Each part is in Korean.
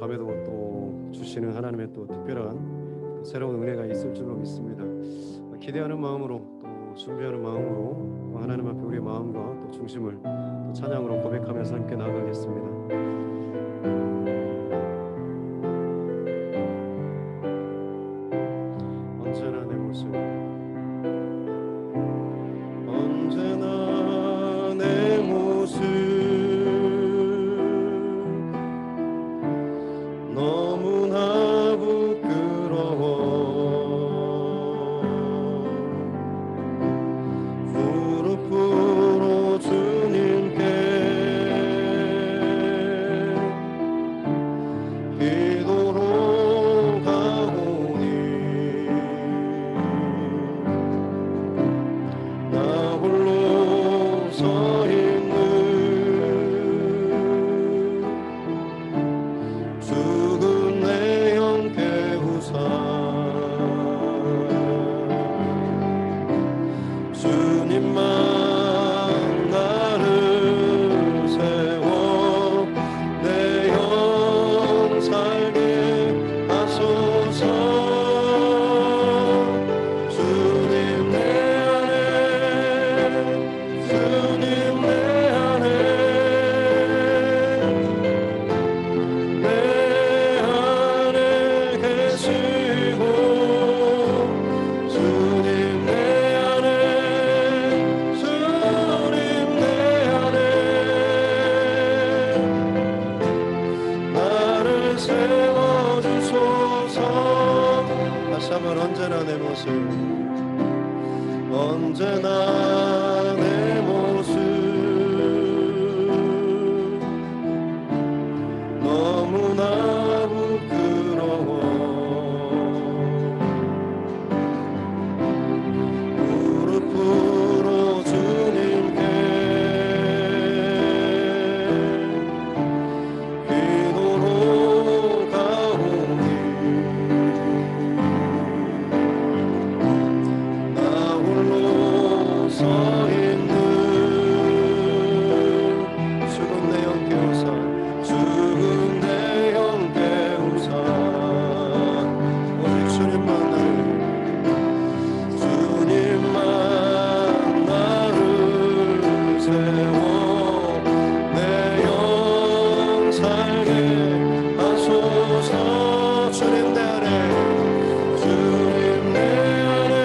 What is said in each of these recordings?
밤에도 또 주시는 하나님의 또 특별한 새로운 은혜가 있을 줄로 믿습니다. 기대하는 마음으로 또 준비하는 마음으로 또 하나님 앞에 우리의 마음과 또 중심을 또 찬양으로 고백하면서 함께 나아가겠습니다. 언제나 내 모습, 언제나 내 모습 너무나 부끄러워. 무릎 꿇어 주님께 기도로 가오니 나 홀로 서 있는 죽은 내 영 깨우사 주님만 나를 세워 내 영 살게 하소서. 주님 내 안에, 주님 내 안에, 내 안에 계시고 주님 내 안에, 주님 내 안에 나를 세워주소서. 다시 한번 언제나 내 모습, 언제나 내 모습 너무나 부끄러워. 무릎 꿇어 주님께 기도로 가오니 나 홀로 서 있는 죽은 내 영 깨우사, 죽은 내 영 깨우사 오직 주님만 나를, 주님만 나를 세워 내 영 살게 하소서. 주님 내 안에, 주님 내 안에,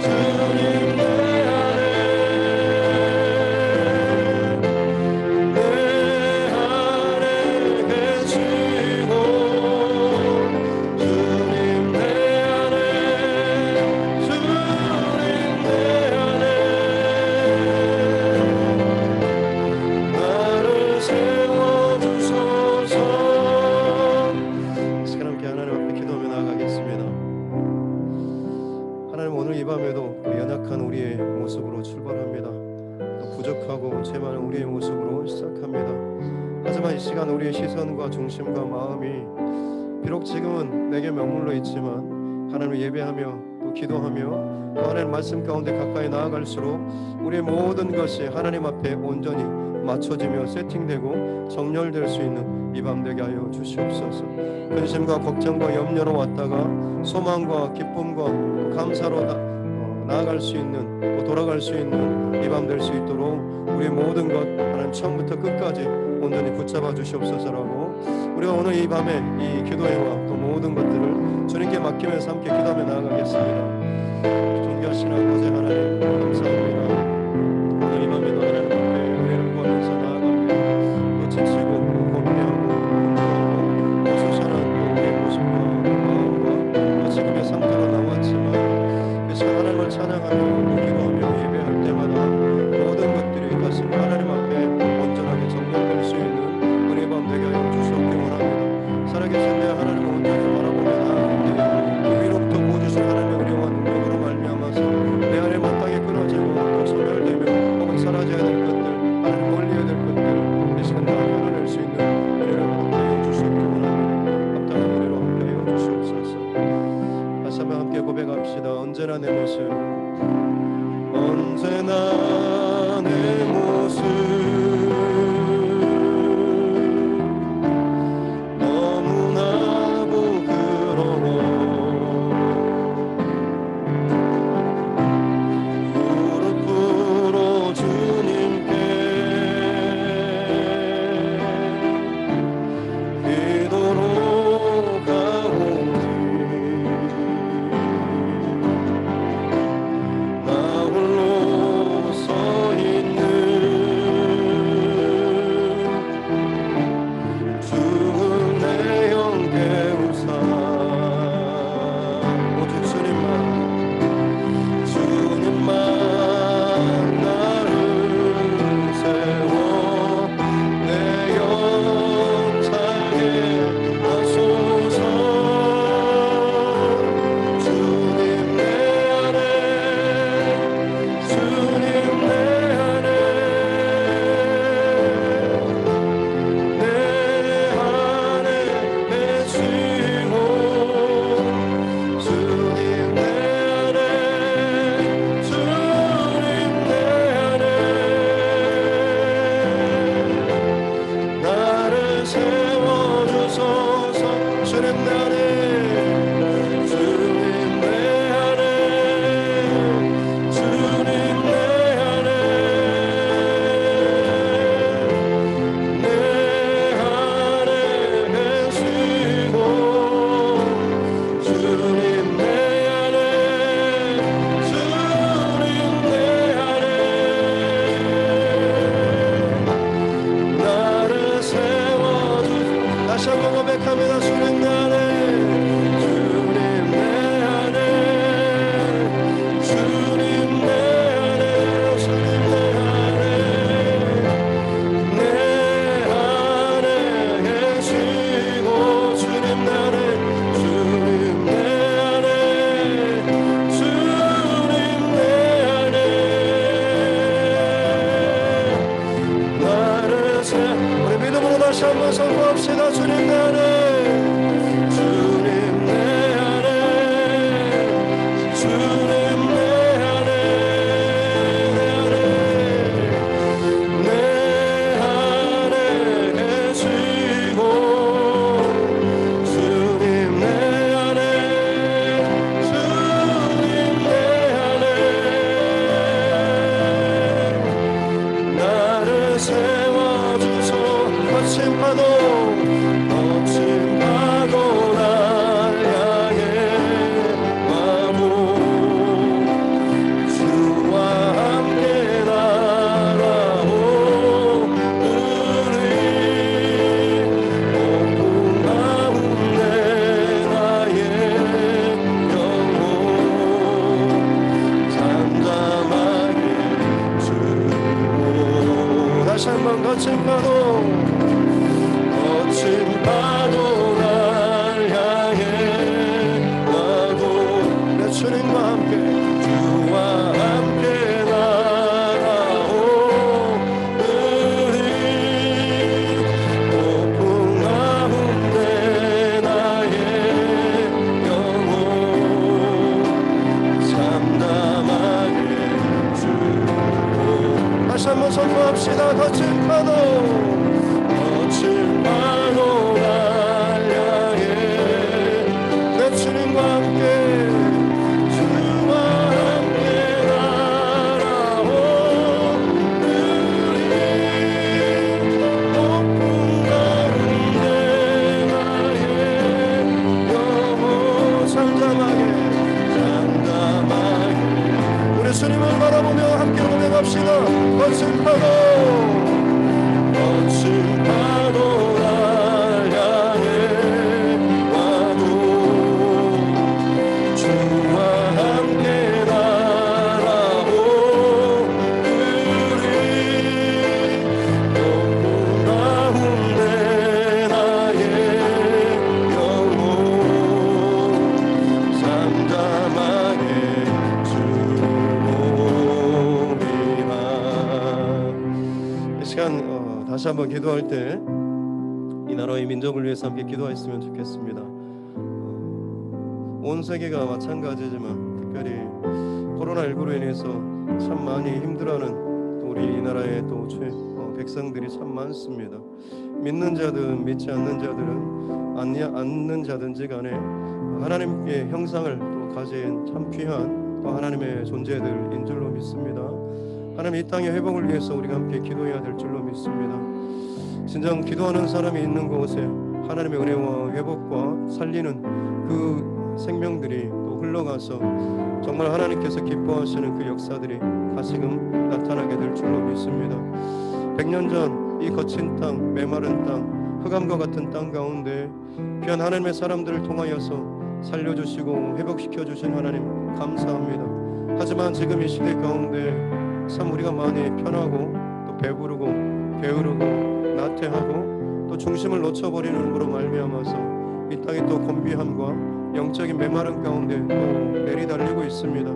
주님 내 안에, 내 안에 계시고 주님 내 안에, 주님 내 안에 나를 세워주소서. 시간 함께 하나님 앞에 기도하며 나아가겠습니다. 하나님, 오늘 이 밤에도 그 연약한 우리의 모습으로 출발합니다. 또 부족하고 죄 많은 우리의 모습으로 시작합니다. 하지만 이 시간 우리의 시선과 중심과 마음이 비록 지금은 내게 머물러 있지만 하나님을 예배하며 또 기도하며 또 하나님 말씀 가운데 가까이 나아갈수록 우리의 모든 것이 하나님 앞에 온전히 맞춰지며 세팅되고 정렬될 수 있는 이 밤 되게 하여 주시옵소서. 근심과 걱정과 염려로 왔다가 소망과 기쁨과 또 감사로 나아갈 수 있는, 또 돌아갈 수 있는 이 밤 될 수 있도록 우리의 모든 것 하나님 처음부터 끝까지 온전히 붙잡아 주시옵소서라고 우리가 오늘 이 밤에 이 기도회와 또 모든 것들을 주님께 맡기면서 함께 기도하며 나아가겠습니다. 존귀하신 아버지 하나님 감사합니다. 오늘 이 밤에도 하나님 앞에 은혜를 구하면서 나아가며 또 지치고 고민하고 공부하고 또 수선한 우리의 모습과 마음과 또 지금의 상태로 나왔지만 그 시간 하나님을 찬양하며 또 기도하며 예배할 때마다 모든 것들이 다시 하나님 앞에 온전하게 정렬될 수 있는 은혜 밤 되게 하여 주시옵기 원합니다. 살아계신 내 하나님을 온전히 바라보며 나아갈 때 위로부터 부어주신 하나님의 은혜와 능력으로 말미암아서 내 안에 마땅히 끊어지고 또 소멸되며 혹은 사라져야 될 것들, 하나님 멀리해야 될 것들 이 시간 다 끊어낼 수 있는 은혜를 함께하여 주시옵기 원합니다. 합당한 은혜로 함께하여 주시옵소서. 다시 한번 함께 고백합시다. 언제나 내 모습, 언제나 내 모습 다시 한번 고백합니다. 주님 내 안에, 주님 내 안에, 주님 내 안에, 주님 내 안에, 내 안에 계시고, 주님 내 안에, 주님 내 안에, 주님 내 안에 나를 새. 우리 믿음으로 다시 한번 선포합시다. 주님 내 안에, 주님 내 안에, 주님 내 안에, 내 안에 계시고, 주님 내 안에, 주님 내 안에 나를 세워주소. 거친 파도 날 향해 와도 주와 함께 날아오르리. 높은 가운데 나의 영혼 잠잠하게 주고. 다시 한번 거친 파도 날 향해 와도 내 주님과 함께, 주와 함께 날아오르리. 높은 가운데 나의 영혼 잠잠하게 주고. 다시 한번 선포합시다. 거친 파도 날 향해 내 주님과 함께, 주와 함께 날아오르리. 높은 가운데 나의 영혼 잠잠하게 우리 주님을 바라보며 함께 고백합시다. 거친 파도 날 향해 와도 주와 함께 날아오르리. 높은 가운데 나의 영혼 잠잠하게 주옵니다. 이 시간 다시 한번 기도할 때 이 나라의 민족을 위해서 함께 기도했으면 좋겠습니다. 온 세계가 마찬가지지만 특별히 코로나19로 인해서 참 많이 힘들어하는 또 우리 이 나라의 또 백성들이 참 많습니다. 믿는 자든 믿지 않는 자들은 않는 자든지 간에 하나님께 형상을 또 가진 참 귀한 또 하나님의 존재들인 줄로 믿습니다. 하나님 이 땅의 회복을 위해서 우리가 함께 기도해야 될 줄로 믿습니다. 진정 기도하는 사람이 있는 곳에 하나님의 은혜와 회복과 살리는 그 생명들이 또 흘러가서 정말 하나님께서 기뻐하시는 그 역사들이 다시금 나타나게 될 줄로 믿습니다. 100년 전 이 거친 땅, 메마른 땅, 흑암과 같은 땅 가운데 귀한 하나님의 사람들을 통하여서 살려주시고 회복시켜주신 하나님 감사합니다. 하지만 지금 이 시대 가운데 참 우리가 많이 편하고 또 배부르고 게으르고 나태하고 또 중심을 놓쳐버리는 으로 말미암아서 이 땅이 또 곤비함과 영적인 메마른 가운데 또 내리달리고 있습니다.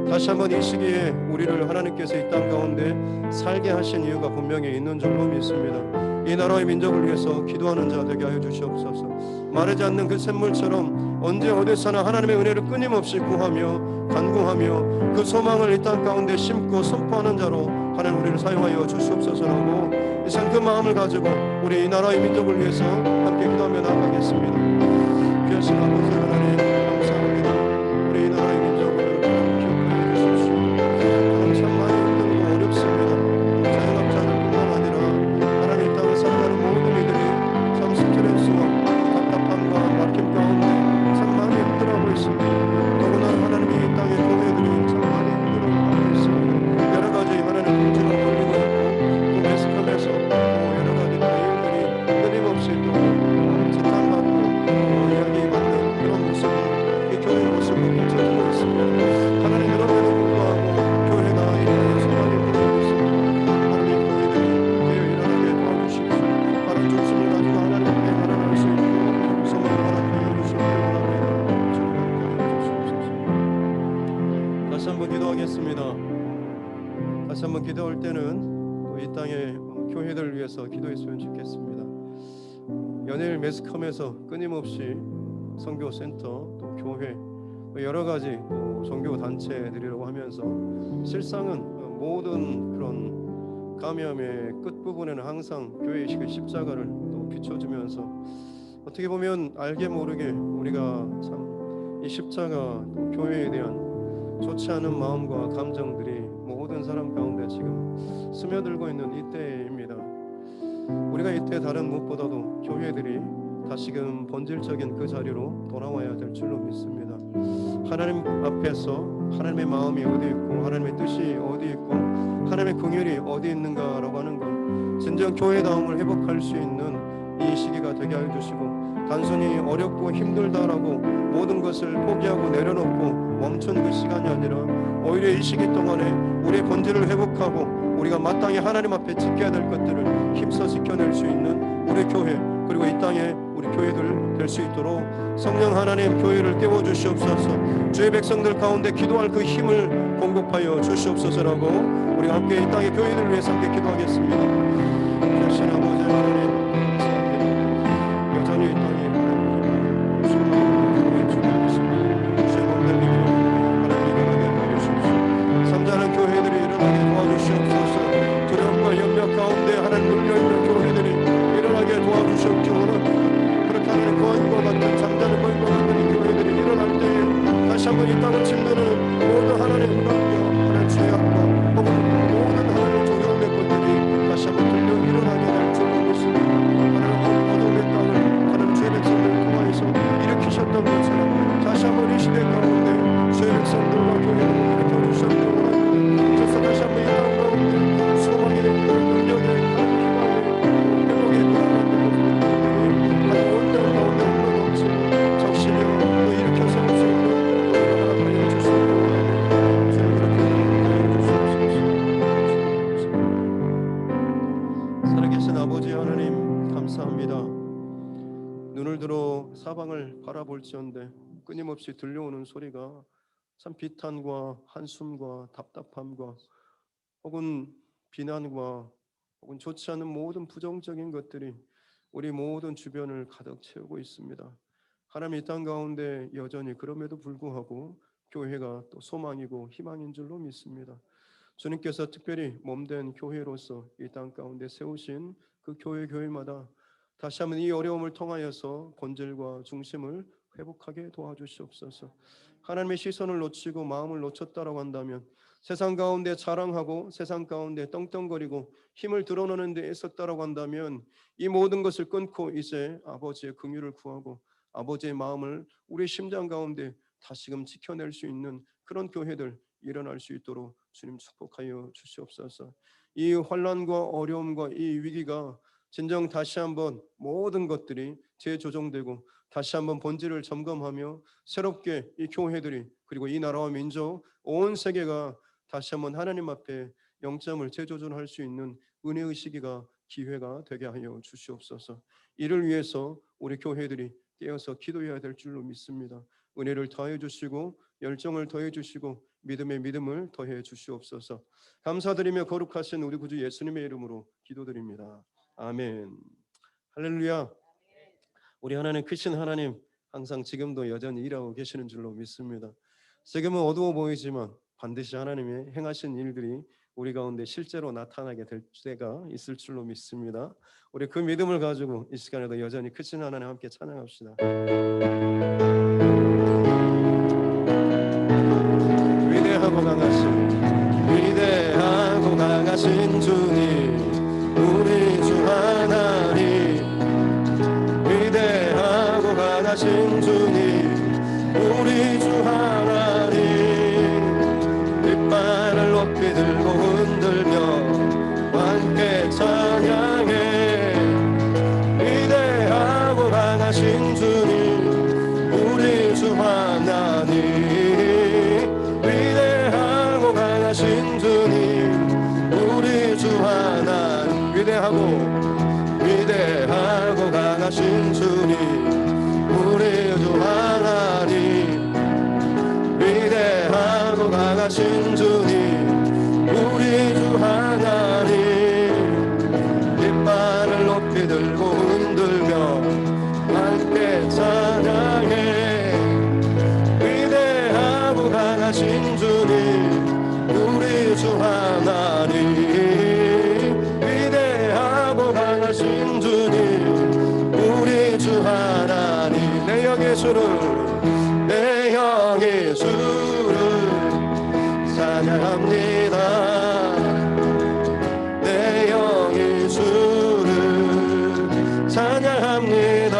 다시 한번 이 시기에 우리를 하나님께서 이 땅 가운데 살게 하신 이유가 분명히 있는 줄로 믿습니다. 이 나라의 민족을 위해서 기도하는 자 되게 하여 주시옵소서. 마르지 않는 그 샘물처럼 언제 어디서나 하나님의 은혜를 끊임없이 구하며 간구하며 그 소망을 이 땅 가운데 심고 선포하는 자로 하나님 우리를 사용하여 주시옵소서라고 이 시간 그 마음을 가지고 우리 이 나라의 민족을 위해서 함께 기도하며 나아가겠습니다. 귀하신 아버지 하나님 감사합니다. 우리 이 나라의 민족을 기억하여 주십시오. 참 많이 힘들고 어렵습니다. 자영업자들뿐만 아니라 하나님 이 땅을 살아가는 모든 이들이 참 스트레스와 답답함과 막힘 가운데 참 많이 힘들어하고 있습니다. 더구나 하나님이 이 땅의 교회들이 참 많이 힘들어하고 있습니다. 여러 가지 하나님 문제가 걸리고 있고 또 매스컴에서 또 여러 가지 이유들이 끊임없이 또 다시 한번 기도할 때는 또 이 땅의 교회들을 위해서 기도했으면 좋겠습니다. 연일 매스컴에서 끊임없이 선교센터 또 교회 여러 가지 또 종교 단체들이라고 하면서 실상은 모든 그런 감염의 끝부분에는 항상 교회의 십자가를 또 비춰주면서 어떻게 보면 알게 모르게 우리가 참 이 십자가 또 교회에 대한 좋지 않은 마음과 감정들이 모든 사람 가운데 지금 스며들고 있는 이때입니다. 우리가 이때 다른 무엇보다도 교회들이 다시금 본질적인 그 자리로 돌아와야 될 줄로 믿습니다. 하나님 앞에서 하나님의 마음이 어디 있고 하나님의 뜻이 어디 있고 하나님의 긍휼이 어디 있는가라고 하는 것, 진정 교회다움을 회복할 수 있는 이 시기가 되게 하여 주시고, 단순히 어렵고 힘들다라고 모든 것을 포기하고 내려놓고 멈춘 그 시간이 아니라 오히려 이 시기 동안에 우리의 본질을 회복하고 우리가 마땅히 하나님 앞에 지켜야 될 것들을 힘써 지켜낼 수 있는 우리 교회, 그리고 이 땅에 우리 교회들 될 수 있도록 성령 하나님 교회를 깨워주시옵소서. 주의 백성들 가운데 기도할 그 힘을 공급하여 주시옵소서라고 우리가 함께 이 땅의 교회들을 위해서 함께 기도하겠습니다. 주신 아버지 하나님 감사합니다. 여전히 이 땅에 잠자는 교회들이 일어나게 도와주시옵소서. 두려움과 염려 가운데 하나님 눌려있는 교회들이 일어나게 도와주시옵소서. 그렇게 하나님 거인과 같은 잠자는 거인과 같은 이 교회들이 일어날 때에 다시 한번 이 땅을 짓누르는 모든 하나님의 음악과 하나님 죄악과 혹은 모든 하나님의 조용한 것들이 다시 한번 들려 일어나게 될 줄로 믿습니다. 하나님 어둠의 땅을 하나님 죄의 백성들을 통하여서 일으키셨던 것처럼 다시 한번 이 시대 가운데 죄의 백성들과 교회를 일으켜 주셨던 그래서 다시 한번 이 땅 가운데 소망의 능력의 희망의 회복의 하나님 온전 가운데 흘러넘치고 적시며 또 일으켜 세울 수 있는 우리가 하여 주시옵소서. 주님 그렇게 하여 주시옵소서. 살아계신 아버지 하나님 감사합니다. 눈을 들어 사방을 바라볼지언데 끊임없이 들려오는 소리가 참 비탄과 한숨과 답답함과 혹은 비난과 혹은 좋지 않은 모든 부정적인 것들이 우리 모든 주변을 가득 채우고 있습니다. 하나님 이 땅 가운데 여전히 그럼에도 불구하고 교회가 또 소망이고 희망인 줄로 믿습니다. 주님께서 특별히 몸된 교회로서 이 땅 가운데 세우신 그 교회마다 다시 한번 이 어려움을 통하여서 본질과 중심을 회복하게 도와주시옵소서. 하나님의 시선을 놓치고 마음을 놓쳤다라고 한다면 세상 가운데 자랑하고 세상 가운데 떵떵거리고 힘을 드러내는 데 애썼다라고 한다면 이 모든 것을 끊고 이제 아버지의 긍휼을 구하고 아버지의 마음을 우리 심장 가운데 다시금 지켜낼 수 있는 그런 교회들 일어날 수 있도록 주님 축복하여 주시옵소서. 이 환난과 어려움과 이 위기가 진정 다시 한번 모든 것들이 재조정되고 다시 한번 본질을 점검하며 새롭게 이 교회들이 그리고 이 나라와 민족 온 세계가 다시 한번 하나님 앞에 영점을 재조정할 수 있는 은혜의 시기가 기회가 되게 하여 주시옵소서. 이를 위해서 우리 교회들이 깨어서 기도해야 될 줄로 믿습니다. 은혜를 더해 주시고 열정을 더해 주시고 믿음의 믿음을 더해 주시옵소서. 감사드리며 거룩하신 우리 구주 예수님의 이름으로 기도드립니다. 아멘. 할렐루야. 우리 하나님 크신 하나님 항상 지금도 여전히 일하고 계시는 줄로 믿습니다. 지금은 어두워 보이지만 반드시 하나님의 행하신 일들이 우리 가운데 실제로 나타나게 될 때가 있을 줄로 믿습니다. 우리 그 믿음을 가지고 이 시간에도 여전히 크신 하나님 함께 찬양합시다. 위대하고 강하신 주님 우리 주 하나님, 위대하고 강하신 주님 우리 주 하나님, 깃발을 높이 들고 흔들며 함께 찬양해. 위대하고 강하신 주님 우리 주 하나님, 위대하고 강하신 주님 우리 주 하나님, 위대하고 강하신 주님 우리 주 하나님, 위대하고 강하신 주님 우리 주 하나님 내 영의 주를 내 영의 주를 찬양합니다. 내 영의 주를 찬양합니다.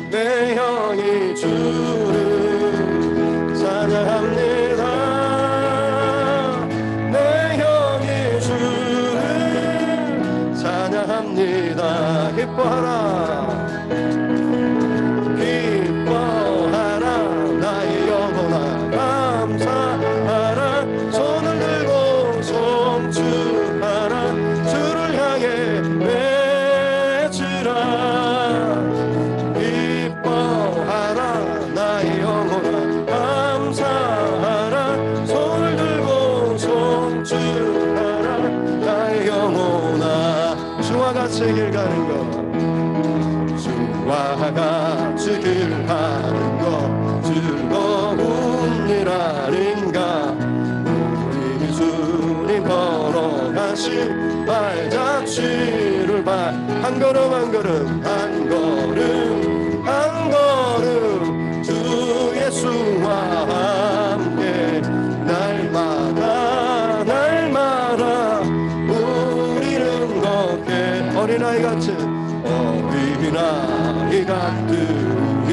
내 영의 주를 찬양합니다. 내 영의 주를 찬양합니다. 기뻐하라 같이 길 가는 것 주와 같이 길 가는 것 즐거운 일 아닌가. 우리 주님 걸어가신 발자취를 한 걸음 한 걸음 한 걸음 한 걸음 주 예수와 함께 날마다 날마다 우리는 걷게 어린아이 같은 우리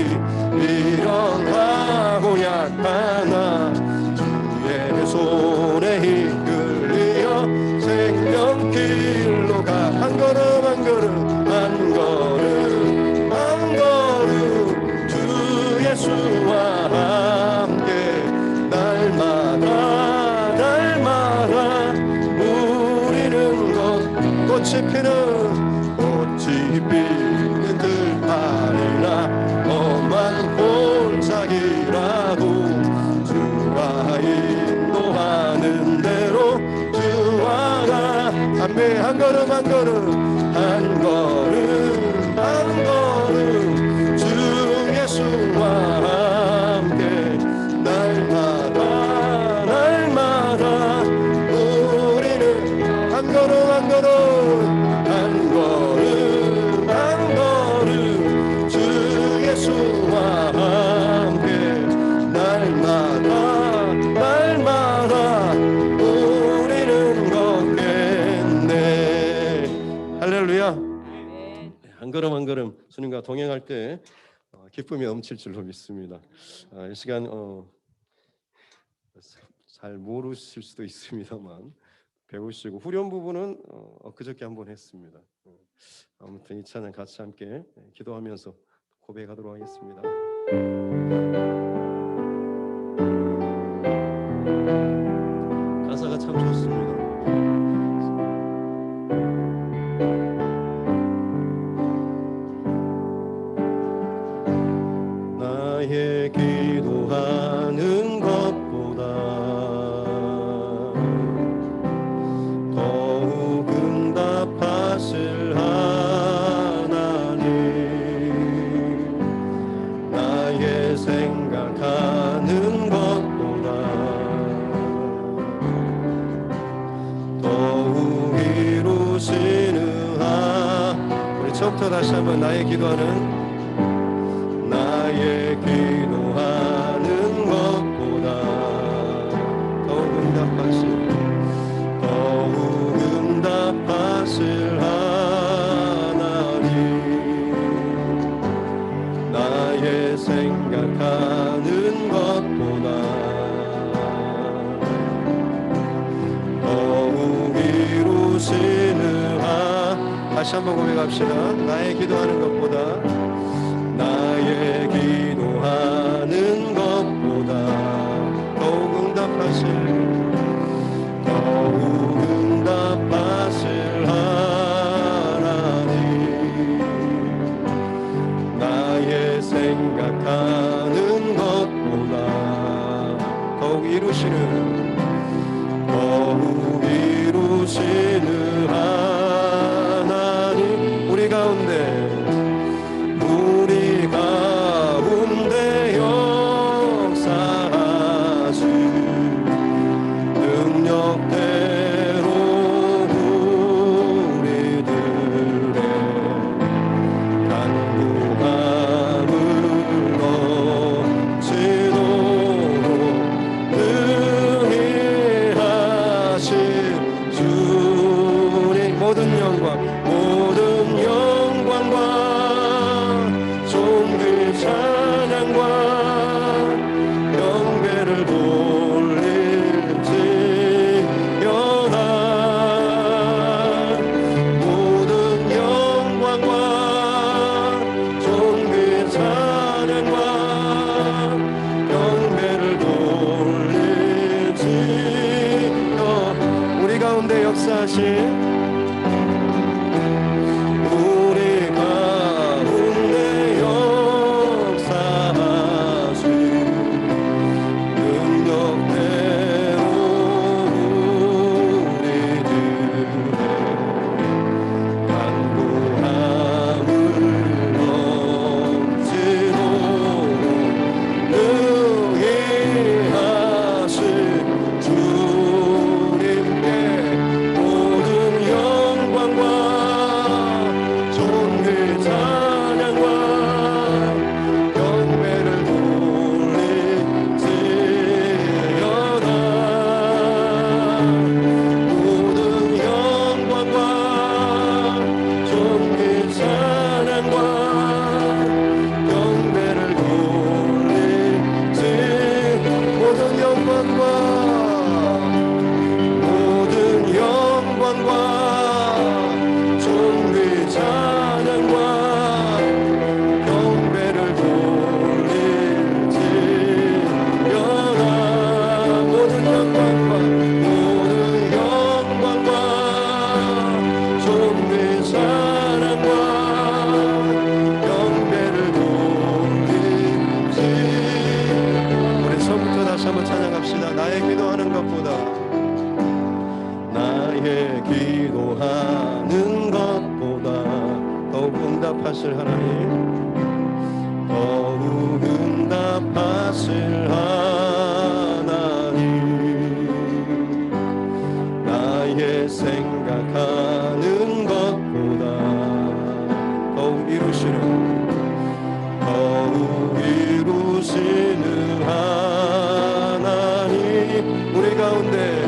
미련하고 약하나 주의 손에 이끌려 생명길로 가. 한 걸음 한 걸음 한 걸음 한 걸음 주 예수와 함께 날마다 날마다 우리는 꽃이 피는 들판이나 험한 골짜기라도 주와 인도하는 대로 주와 함께 한 걸음 한 걸음 한 걸음 한 걸음 주 예수와 함께 날마다 날마다 우리는 한 걸음 한 걸음 한 걸음 한 걸음 주 예수와 함께 날마다 날마다 우리는 걷겠네. 할렐루야. 한 걸음 한 걸음 주님과 동행할 때 기쁨이 넘칠 줄로 믿습니다. 이 시간 잘 모르실 수도 있습니다만 배우시고 후렴 부분은 엊그저께 한번 했습니다. 아무튼 이 찬양 같이 함께 기도하면서 고백하도록 하겠습니다. 가사가 참 좋습니다. 나의 기도하는 것보다 더욱 응답하실 하나님, 나의 생각하는 것보다 더욱 이루시는 우리 처음부터 다시 한번 나의 기도하는 것보다 더욱 응답하실 하나님, 나의 생각하는 것보다 더욱 이루시는 다시 한번 고백합시다. 나의 기도하는 것보다 나의 기도하는 것보다 더욱 응답하실 하나님, 나의 생각하는 것보다 더욱 이루시는 하나님, 우리 가운데 역사하시 능력대로 우리들의 응답하실 하나님, 더욱 응답하실 하나님, 나의 생각하는 것보다 더욱 이루시는 하나님, 우리 가운데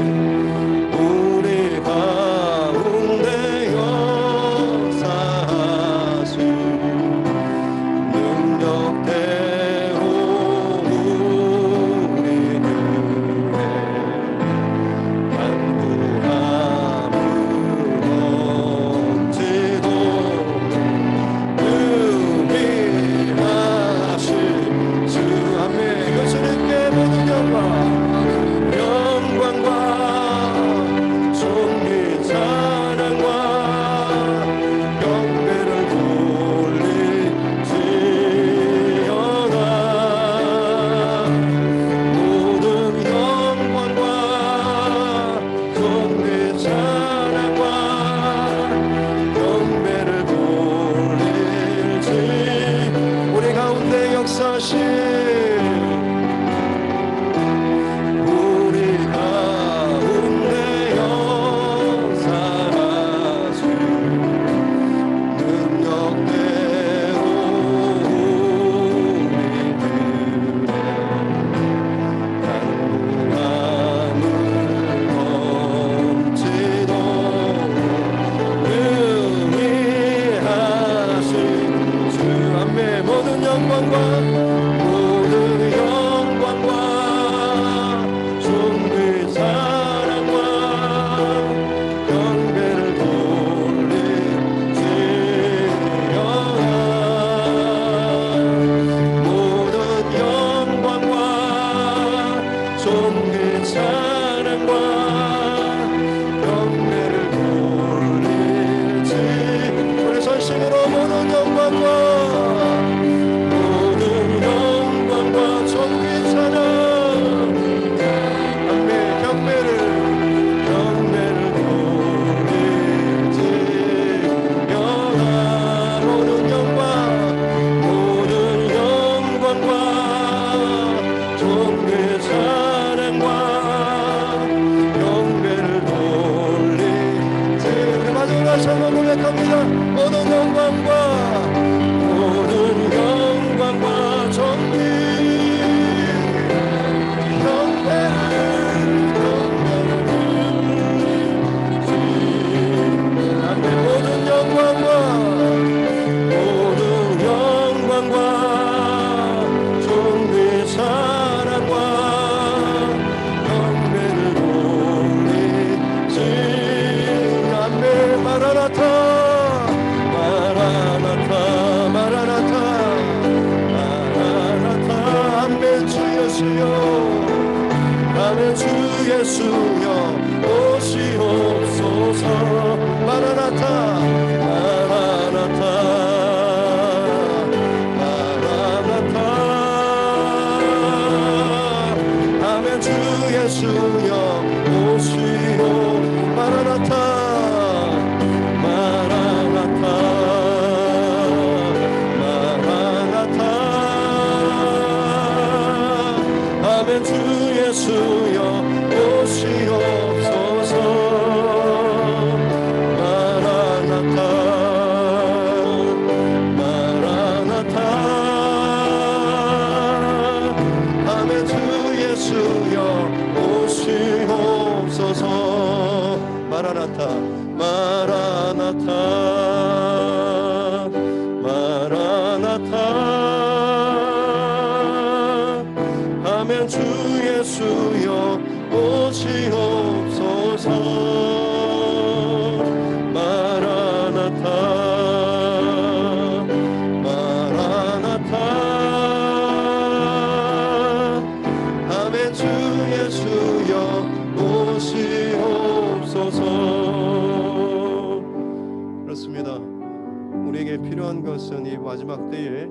마지막 때에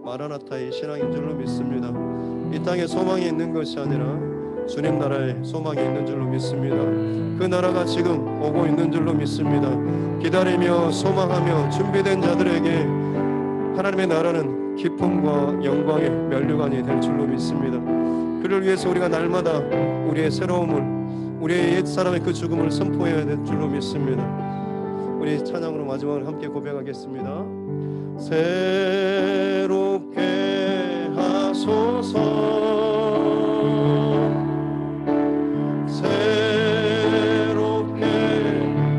마라나타의 신앙인 줄로 믿습니다. 이 땅에 소망이 있는 것이 아니라 주님 나라에 소망이 있는 줄로 믿습니다. 그 나라가 지금 오고 있는 줄로 믿습니다. 기다리며 소망하며 준비된 자들에게 하나님의 나라는 기쁨과 영광의 면류관이 될 줄로 믿습니다. 그를 위해서 우리가 날마다 우리의 새로움을, 우리의 옛사람의 그 죽음을 선포해야 될 줄로 믿습니다. 우리 찬양으로 마지막으로 함께 고백하겠습니다. 새롭게 하소서, 새롭게 하소서,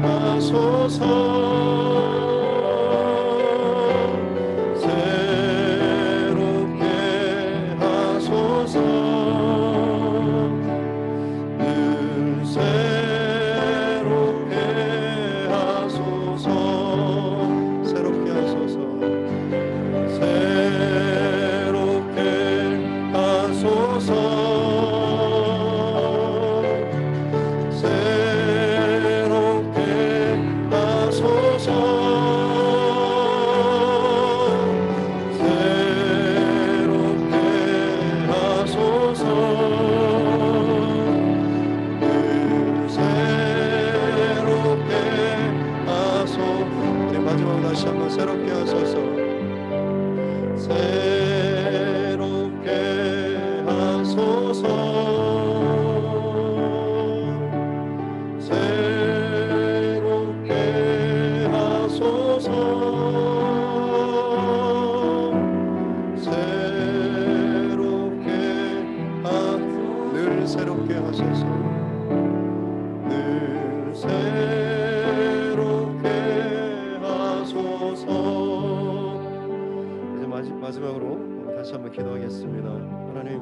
마지막으로 다시 한번 기도하겠습니다. 하나님,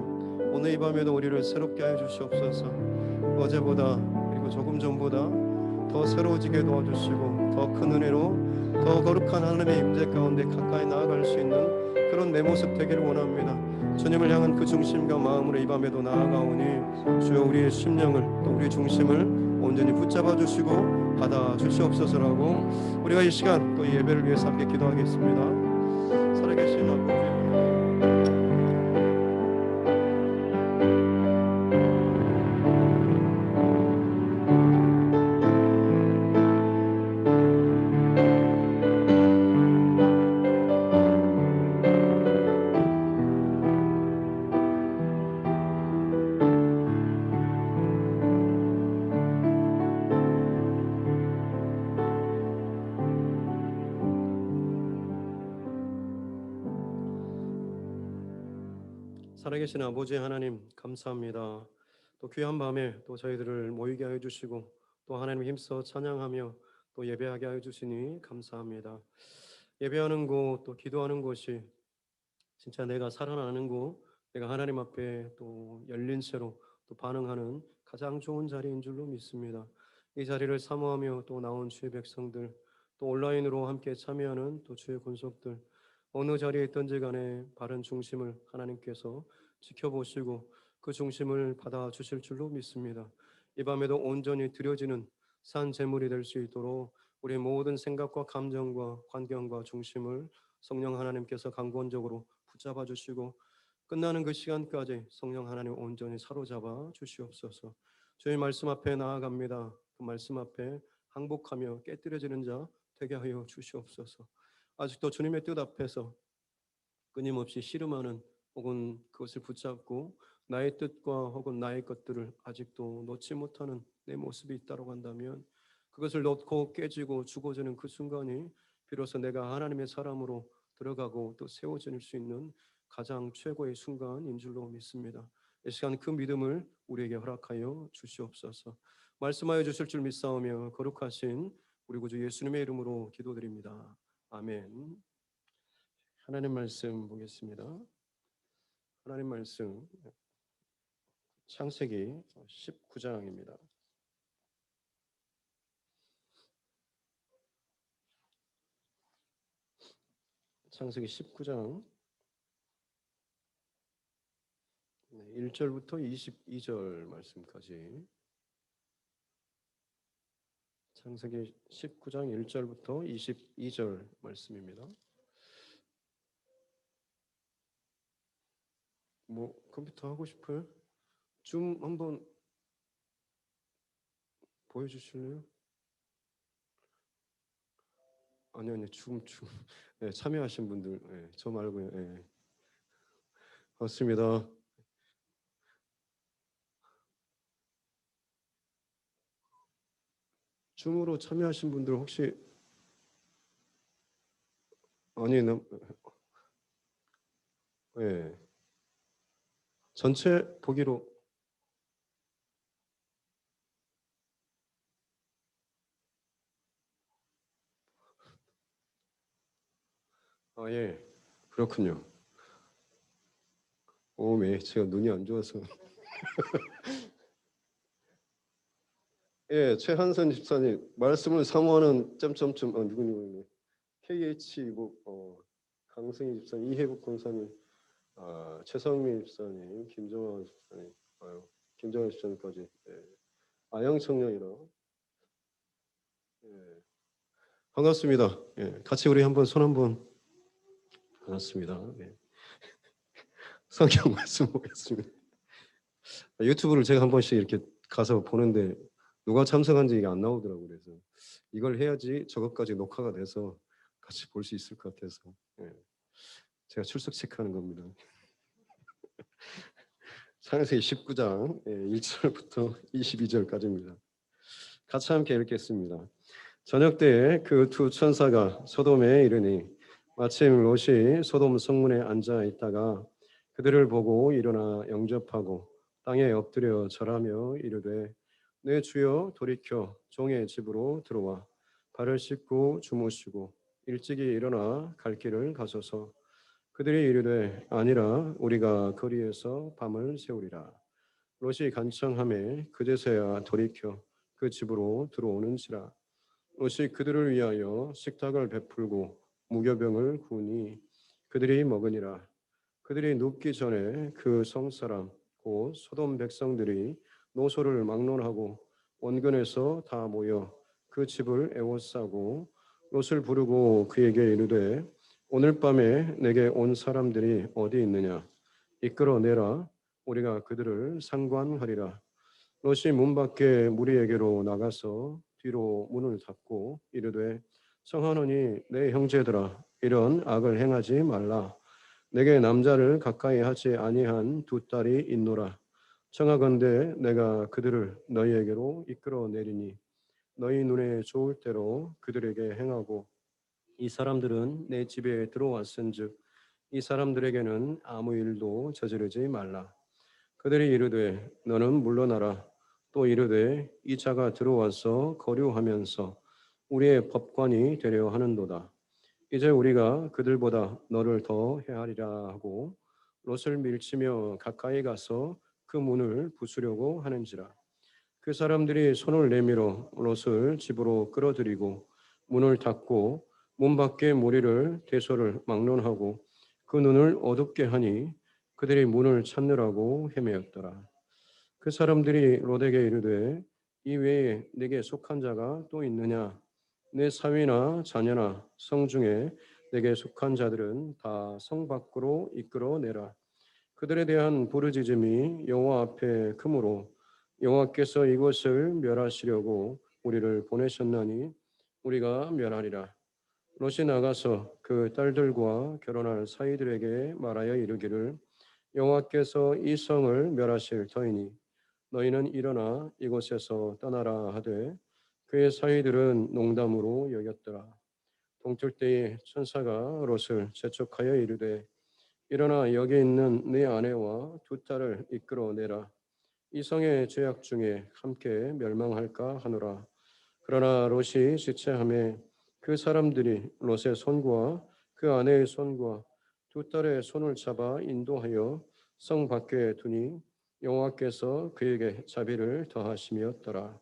오늘 이 밤에도 우리를 새롭게 하여 주시옵소서. 어제보다 그리고 조금 전보다 더 새로워지게 도와주시고 더 큰 은혜로 더 거룩한 하나님의 임재 가운데 가까이 나아갈 수 있는 그런 내 모습 되기를 원합니다. 주님을 향한 그 중심과 마음으로 이 밤에도 나아가오니 주여 우리의 심령을 또 우리의 중심을 온전히 붙잡아 주시고 받아 주시옵소서라고 우리가 이 시간 또 이 예배를 위해서 함께 기도하겠습니다. 살아계신 아버지, 살아계신 아버지 하나님 감사합니다. 또 귀한 밤에 또 저희들을 모이게 하여 주시고 또 하나님 힘써 찬양하며 또 예배하게 하여 주시니 감사합니다. 예배하는 곳 또 기도하는 곳이 진짜 내가 살아나는 곳, 내가 하나님 앞에 또 열린 채로 또 반응하는 가장 좋은 자리인 줄로 믿습니다. 이 자리를 사모하며 또 나온 주의 백성들, 또 온라인으로 함께 참여하는 또 주의 권속들, 어느 자리에 있든지 간에 바른 중심을 하나님께서 지켜보시고 그 중심을 받아 주실 줄로 믿습니다. 이 밤에도 온전히 드려지는 산 제물이 될 수 있도록 우리의 모든 생각과 감정과 환경과 중심을 성령 하나님께서 강권적으로 붙잡아 주시고 끝나는 그 시간까지 성령 하나님 온전히 사로잡아 주시옵소서. 주의 말씀 앞에 나아갑니다. 그 말씀 앞에 항복하며 깨뜨려지는 자 되게 하여 주시옵소서. 아직도 주님의 뜻 앞에서 끊임없이 씨름하는 혹은 그것을 붙잡고 나의 뜻과 혹은 나의 것들을 아직도 놓지 못하는 내 모습이 있다고 한다면 그것을 놓고 깨지고 죽어지는 그 순간이 비로소 내가 하나님의 사람으로 들어가고 또 세워질 수 있는 가장 최고의 순간인 줄로 믿습니다. 이 시간 그 믿음을 우리에게 허락하여 주시옵소서. 말씀하여 주실 줄 믿사오며 거룩하신 우리 구주 예수님의 이름으로 기도드립니다. 아멘. 하나님 말씀 보겠습니다. 하나님 말씀 창세기 19장입니다. 창세기 19장 1절부터 22절 말씀까지. 창세기 19장 1절부터 22절 말씀입니다. 뭐 컴퓨터 하고 싶어요? 줌 한번 보여주실래요? 아니요, 네, 참여하신 분들, 네, 저 말고요. 네. 맞습니다. 줌으로 참여하신 분들 혹시 아니, 예, 전체 보기로 예, 그렇군요. 네, 제가 눈이 안 좋아서 예, 최한선 집사님 말씀을 사모하는 점점점 누구누구 KH 뭐 강승희 집사님, 이혜국 권사님, 최성민 집사님, 김정환 집사님, 김정환 집사님까지 아영 청년이라 예, 반갑습니다. 예, 같이 우리 한번 손 한번 반갑습니다. 예. 성경 말씀 보겠습니다. 유튜브를 제가 한 번씩 이렇게 가서 보는데 누가 참석한지 이게 안 나오더라고요. 그래서 이걸 해야지 저것까지 녹화가 돼서 같이 볼 수 있을 것 같아서 예, 제가 출석 체크하는 겁니다. 창세기 19장 1절부터 22절까지입니다. 같이 함께 읽겠습니다. 저녁 때에 그 두 천사가 소돔에 이르니 마침 롯이 소돔 성문에 앉아 있다가 그들을 보고 일어나 영접하고 땅에 엎드려 절하며 이르되 내 주여 돌이켜 종의 집으로 들어와 발을 씻고 주무시고 일찍이 일어나 갈 길을 가소서. 그들이 이르되 아니라 우리가 거리에서 밤을 새우리라. 롯이 간청하매 그제서야 돌이켜 그 집으로 들어오는지라. 롯이 그들을 위하여 식탁을 베풀고 무교병을 구우니 그들이 먹으니라. 그들이 눕기 전에 그 성사람 곧 소돔 백성들이 노소를 막론하고 원근에서 다 모여 그 집을 애워싸고 롯을 부르고 그에게 이르되 오늘 밤에 내게 온 사람들이 어디 있느냐 이끌어내라 우리가 그들을 상관하리라. 롯이 문 밖에 무리에게로 나가서 뒤로 문을 닫고 이르되 청하노니 내 형제들아 이런 악을 행하지 말라. 내게 남자를 가까이 하지 아니한 두 딸이 있노라. 청하건대 내가 그들을 너희에게로 이끌어내리니 너희 눈에 좋을 대로 그들에게 행하고 이 사람들은 내 집에 들어왔은즉 이 사람들에게는 아무 일도 저지르지 말라. 그들이 이르되 너는 물러나라. 또 이르되 이 자가 들어와서 거류하면서 우리의 법관이 되려 하는도다. 이제 우리가 그들보다 너를 더 헤아리라 하고 롯을 밀치며 가까이 가서 그 문을 부수려고 하는지라. 그 사람들이 손을 내밀어 롯을 집으로 끌어들이고 문을 닫고 문 밖에 무리를 대소를 막론하고 그 눈을 어둡게 하니 그들이 문을 찾느라고 헤매었더라. 그 사람들이 롯에게 이르되 이 외에 내게 속한 자가 또 있느냐? 내 사위나 자녀나 성중에 내게 속한 자들은 다 성 밖으로 이끌어내라. 그들에 대한 부르짖음이 여호와 앞에 크므로 여호와께서 이곳을 멸하시려고 우리를 보내셨나니 우리가 멸하리라. 롯이 나가서 그 딸들과 결혼할 사이들에게 말하여 이르기를 여호와께서 이 성을 멸하실 터이니 너희는 일어나 이곳에서 떠나라 하되 그의 사이들은 농담으로 여겼더라. 동틀 때에 천사가 롯을 재촉하여 이르되 일어나 여기 있는 네 아내와 두 딸을 이끌어내라. 이 성의 죄악 중에 함께 멸망할까 하노라. 그러나 롯이 지체함에 그 사람들이 롯의 손과 그 아내의 손과 두 딸의 손을 잡아 인도하여 성 밖에 두니 여호와께서 그에게 자비를 더하심이었더라.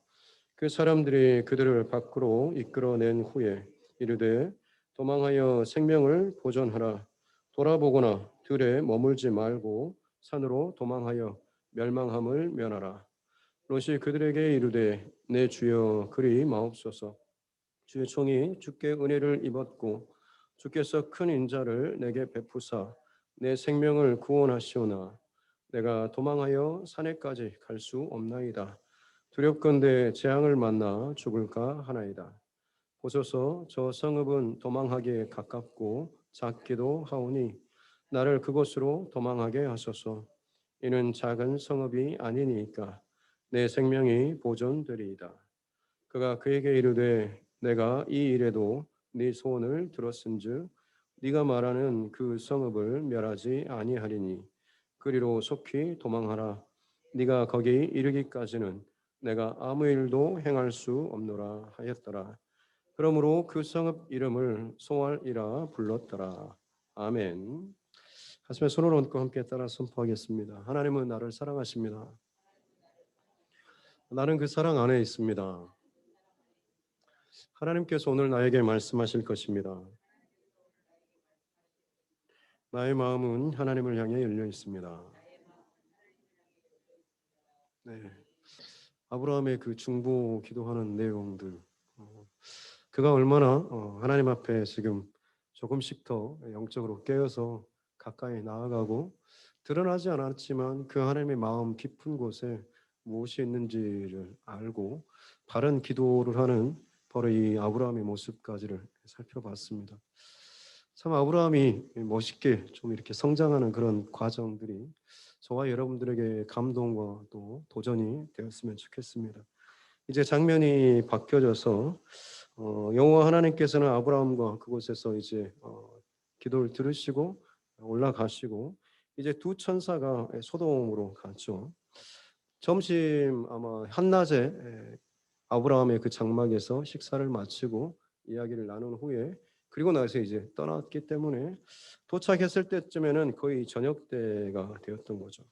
그 사람들이 그들을 밖으로 이끌어낸 후에 이르되 도망하여 생명을 보존하라. 돌아보거나 들에 머물지 말고 산으로 도망하여 멸망함을 면하라. 롯이 그들에게 이르되 내 주여 그리 마옵소서. 주의 종이 주께 은혜를 입었고 주께서 큰 인자를 내게 베푸사 내 생명을 구원하시오나 내가 도망하여 산에까지 갈 수 없나이다. 두렵건대 재앙을 만나 죽을까 하나이다. 보소서 저 성읍은 도망하기에 가깝고 작기도 하오니 나를 그곳으로 도망하게 하소서. 이는 작은 성읍이 아니니까 내 생명이 보존되리이다. 그가 그에게 이르되 내가 이 일에도 네 소원을 들었은즉 네가 말하는 그 성읍을 멸하지 아니하리니 그리로 속히 도망하라. 네가 거기 이르기까지는 내가 아무 일도 행할 수 없노라 하였더라. 그러므로 그 성읍 이름을 소알이라 불렀더라. 아멘. 가슴에 손을 얹고 함께 따라 선포하겠습니다. 하나님은 나를 사랑하십니다. 나는 그 사랑 안에 있습니다. 하나님께서 오늘 나에게 말씀하실 것입니다. 나의 마음은 하나님을 향해 열려 있습니다. 네. 아브라함의 그 중보 기도하는 내용들, 그가 얼마나 하나님 앞에 지금 조금씩 더 영적으로 깨어서 가까이 나아가고 드러나지 않았지만 그 하나님의 마음 깊은 곳에 무엇이 있는지를 알고 바른 기도를 하는 바로 이 아브라함의 모습까지를 살펴봤습니다. 참 아브라함이 멋있게 좀 이렇게 성장하는 그런 과정들이 저와 여러분들에게 감동과 또 도전이 되었으면 좋겠습니다. 이제 장면이 바뀌어져서 여호와 하나님께서는 아브라함과 그곳에서 이제 기도를 들으시고 올라가시고 이제 두 천사가 소돔으로 갔죠. 점심 아마 한낮에 아브라함의 그 장막에서 식사를 마치고 이야기를 나눈 후에 그리고 나서 이제 떠났기 때문에 도착했을 때쯤에는 거의 저녁 때가 되었던 거죠.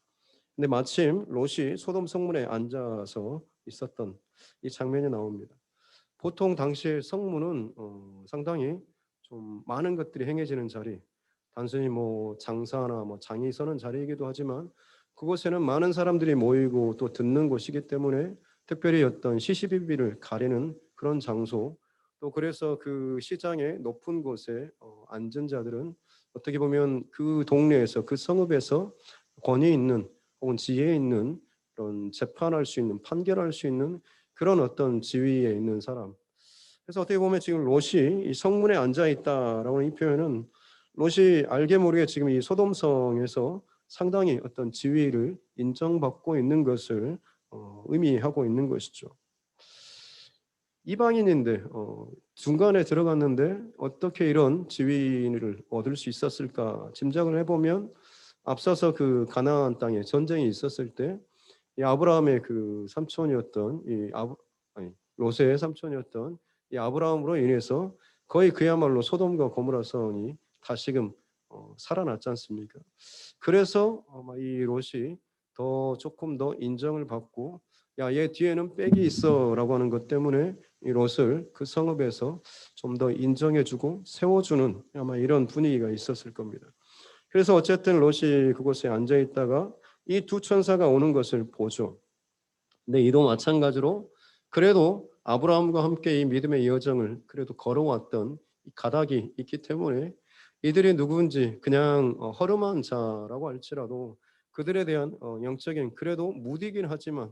근데 마침 롯이 소돔 성문에 앉아서 있었던 이 장면이 나옵니다. 보통 당시의 성문은 상당히 좀 많은 것들이 행해지는 자리, 단순히 뭐 장사나 뭐 장이 서는 자리이기도 하지만 그곳에는 많은 사람들이 모이고 또 듣는 곳이기 때문에 특별히 어떤 시시비비를 가리는 그런 장소, 또 그래서 그 시장의 높은 곳에 앉은 자들은 어떻게 보면 그 동네에서 그 성읍에서 권위 있는 혹은 지혜 있는 그런 재판할 수 있는 판결할 수 있는 그런 어떤 지위에 있는 사람. 그래서 어떻게 보면 지금 롯이 이 성문에 앉아 있다라고 하는 이 표현은 롯이 알게 모르게 지금 이 소돔성에서 상당히 어떤 지위를 인정받고 있는 것을 의미하고 있는 것이죠. 이방인인데 중간에 들어갔는데 어떻게 이런 지위를 얻을 수 있었을까 짐작을 해보면 앞서서 그 가나안 땅에 전쟁이 있었을 때 이 아브라함의 그 삼촌이었던 롯의 삼촌이었던 이 아브라함으로 인해서 거의 그야말로 소돔과 고모라 성이 다시금 살아났지 않습니까? 그래서 아마 이 롯이 더 조금 더 인정을 받고 야, 얘 뒤에는 백이 있어라고 하는 것 때문에 이 롯을 그 성읍에서 좀 더 인정해주고 세워주는 아마 이런 분위기가 있었을 겁니다. 그래서 어쨌든 롯이 그곳에 앉아 있다가 이 두 천사가 오는 것을 보죠. 근데 이도 마찬가지로 그래도 아브라함과 함께 이 믿음의 여정을 그래도 걸어왔던 이 가닥이 있기 때문에 이들이 누구인지 그냥 허름한 자라고 할지라도 그들에 대한 영적인 그래도 무디긴 하지만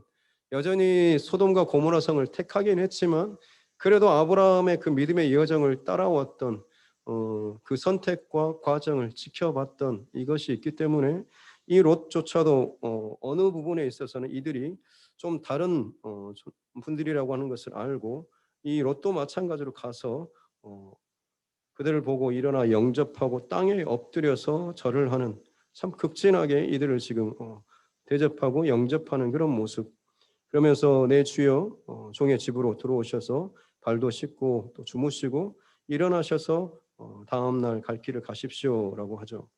여전히 소돔과 고모라 성을 택하긴 했지만 그래도 아브라함의 그 믿음의 여정을 따라왔던 그 선택과 과정을 지켜봤던 이것이 있기 때문에 이 롯조차도 어느 부분에 있어서는 이들이 좀 다른 분들이라고 하는 것을 알고 이 롯도 마찬가지로 가서 그들을 보고 일어나 영접하고 땅에 엎드려서 절을 하는 참 극진하게 이들을 지금 대접하고 영접하는 그런 모습. 그러면서 내 주여 종의 집으로 들어오셔서 발도 씻고 또 주무시고 일어나셔서 다음 날 갈 길을 가십시오라고 하죠.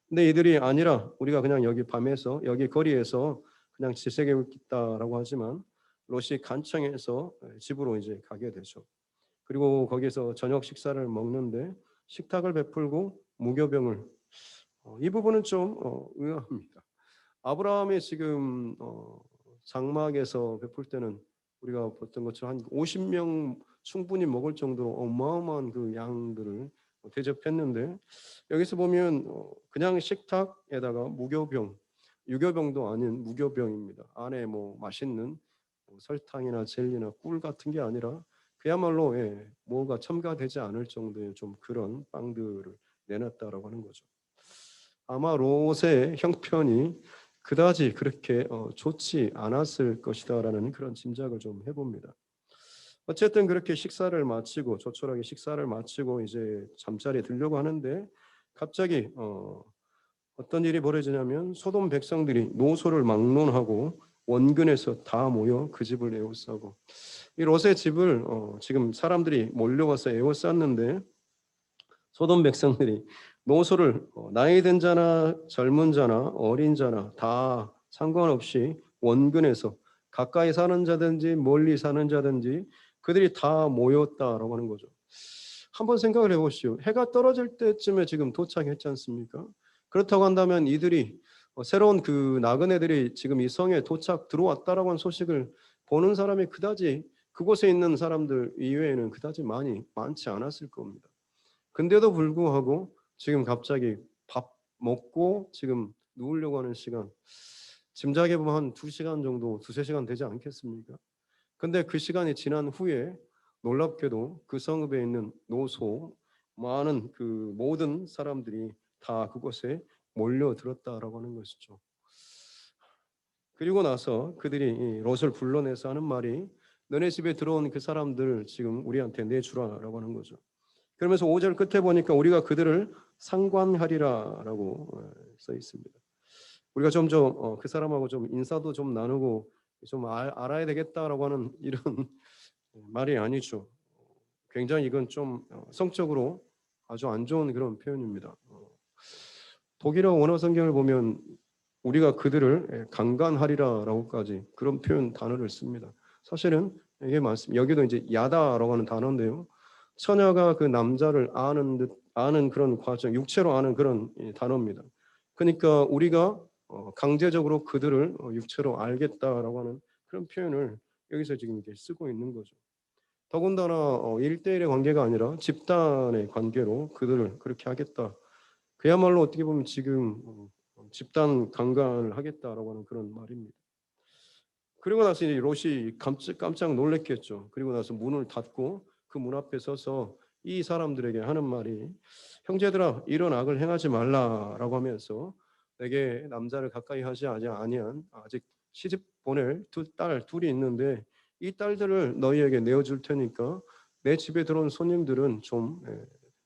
근데 이들이 아니라 우리가 그냥 여기 밤에서 여기 거리에서 그냥 지새기고 있다라고 하지만 롯이 간청해서 집으로 이제 가게 되죠. 그리고 거기서 저녁 식사를 먹는데 식탁을 베풀고 무교병을 이 부분은 좀 의아합니다. 아브라함이 지금 장막에서 베풀 때는 우리가 봤던 것처럼 한 50명 충분히 먹을 정도로 어마어마한 그 양들을 대접했는데 여기서 보면 그냥 식탁에다가 무교병, 유교병도 아닌 무교병입니다. 안에 뭐 맛있는 설탕이나 젤리나 꿀 같은 게 아니라 그야말로 뭐가 첨가되지 않을 정도의 좀 그런 빵들을 내놨다라고 하는 거죠. 아마 롯의 형편이 그다지 그렇게 좋지 않았을 것이다라는 그런 짐작을 좀 해봅니다. 어쨌든 그렇게 식사를 마치고 조촐하게 식사를 마치고 이제 잠자리에 들려고 하는데 갑자기 어떤 일이 벌어지냐면 소돔 백성들이 노소를 막론하고 원근에서 다 모여 그 집을 에워싸고 이 롯의 집을 지금 사람들이 몰려와서 에워쌌는데 소돔 백성들이 노소를 나이 든 자나 젊은 자나 어린 자나 다 상관없이 원근에서 가까이 사는 자든지 멀리 사는 자든지 그들이 다 모였다라고 하는 거죠. 한번 생각을 해보시오. 해가 떨어질 때쯤에 지금 도착했지 않습니까? 그렇다고 한다면 이들이 새로운 그 나그네들이 지금 이 성에 도착 들어왔다라고 하는 소식을 보는 사람이 그다지 그곳에 있는 사람들 이외에는 그다지 많지 않았을 겁니다. 근데도 불구하고 지금 갑자기 밥 먹고 지금 누우려고 하는 시간 짐작해 보면 한 2시간 정도, 2~3시간 되지 않겠습니까? 근데 그 시간이 지난 후에 놀랍게도 그 성읍에 있는 노소 많은 그 모든 사람들이 다 그곳에 몰려들었다라고 하는 것이죠. 그리고 나서 그들이 이 롯을 불러내서 하는 말이 너네 집에 들어온 그 사람들 지금 우리한테 내주라라고 하는 거죠. 그러면서 5절 끝에 보니까 우리가 그들을 상관하리라라고 써 있습니다. 우리가 좀 그 사람하고 좀 인사도 좀 나누고 좀 알아야 되겠다라고 하는 이런 말이 아니죠. 굉장히 이건 좀 성적으로 아주 안 좋은 그런 표현입니다. 독일어 원어 성경을 보면 우리가 그들을 강간하리라라고까지 그런 표현 단어를 씁니다. 사실은 이게 맞습니다. 여기도 이제 야다라고 하는 단어인데요. 처녀가 그 남자를 아는 그런 과정, 육체로 아는 그런 단어입니다. 그러니까 우리가 강제적으로 그들을 육체로 알겠다라고 하는 그런 표현을 여기서 지금 이렇게 쓰고 있는 거죠. 더군다나 1대1의 관계가 아니라 집단의 관계로 그들을 그렇게 하겠다. 그야말로 어떻게 보면 지금 집단 강간을 하겠다라고 하는 그런 말입니다. 그리고 나서 이제 롯이 깜짝 놀랐겠죠. 그리고 나서 문을 닫고 그 문 앞에 서서 이 사람들에게 하는 말이 형제들아 이런 악을 행하지 말라라고 하면서 내게 남자를 가까이 하지 아니한 아직 시집 보낼 두 딸 둘이 있는데 이 딸들을 너희에게 내어줄 테니까 내 집에 들어온 손님들은 좀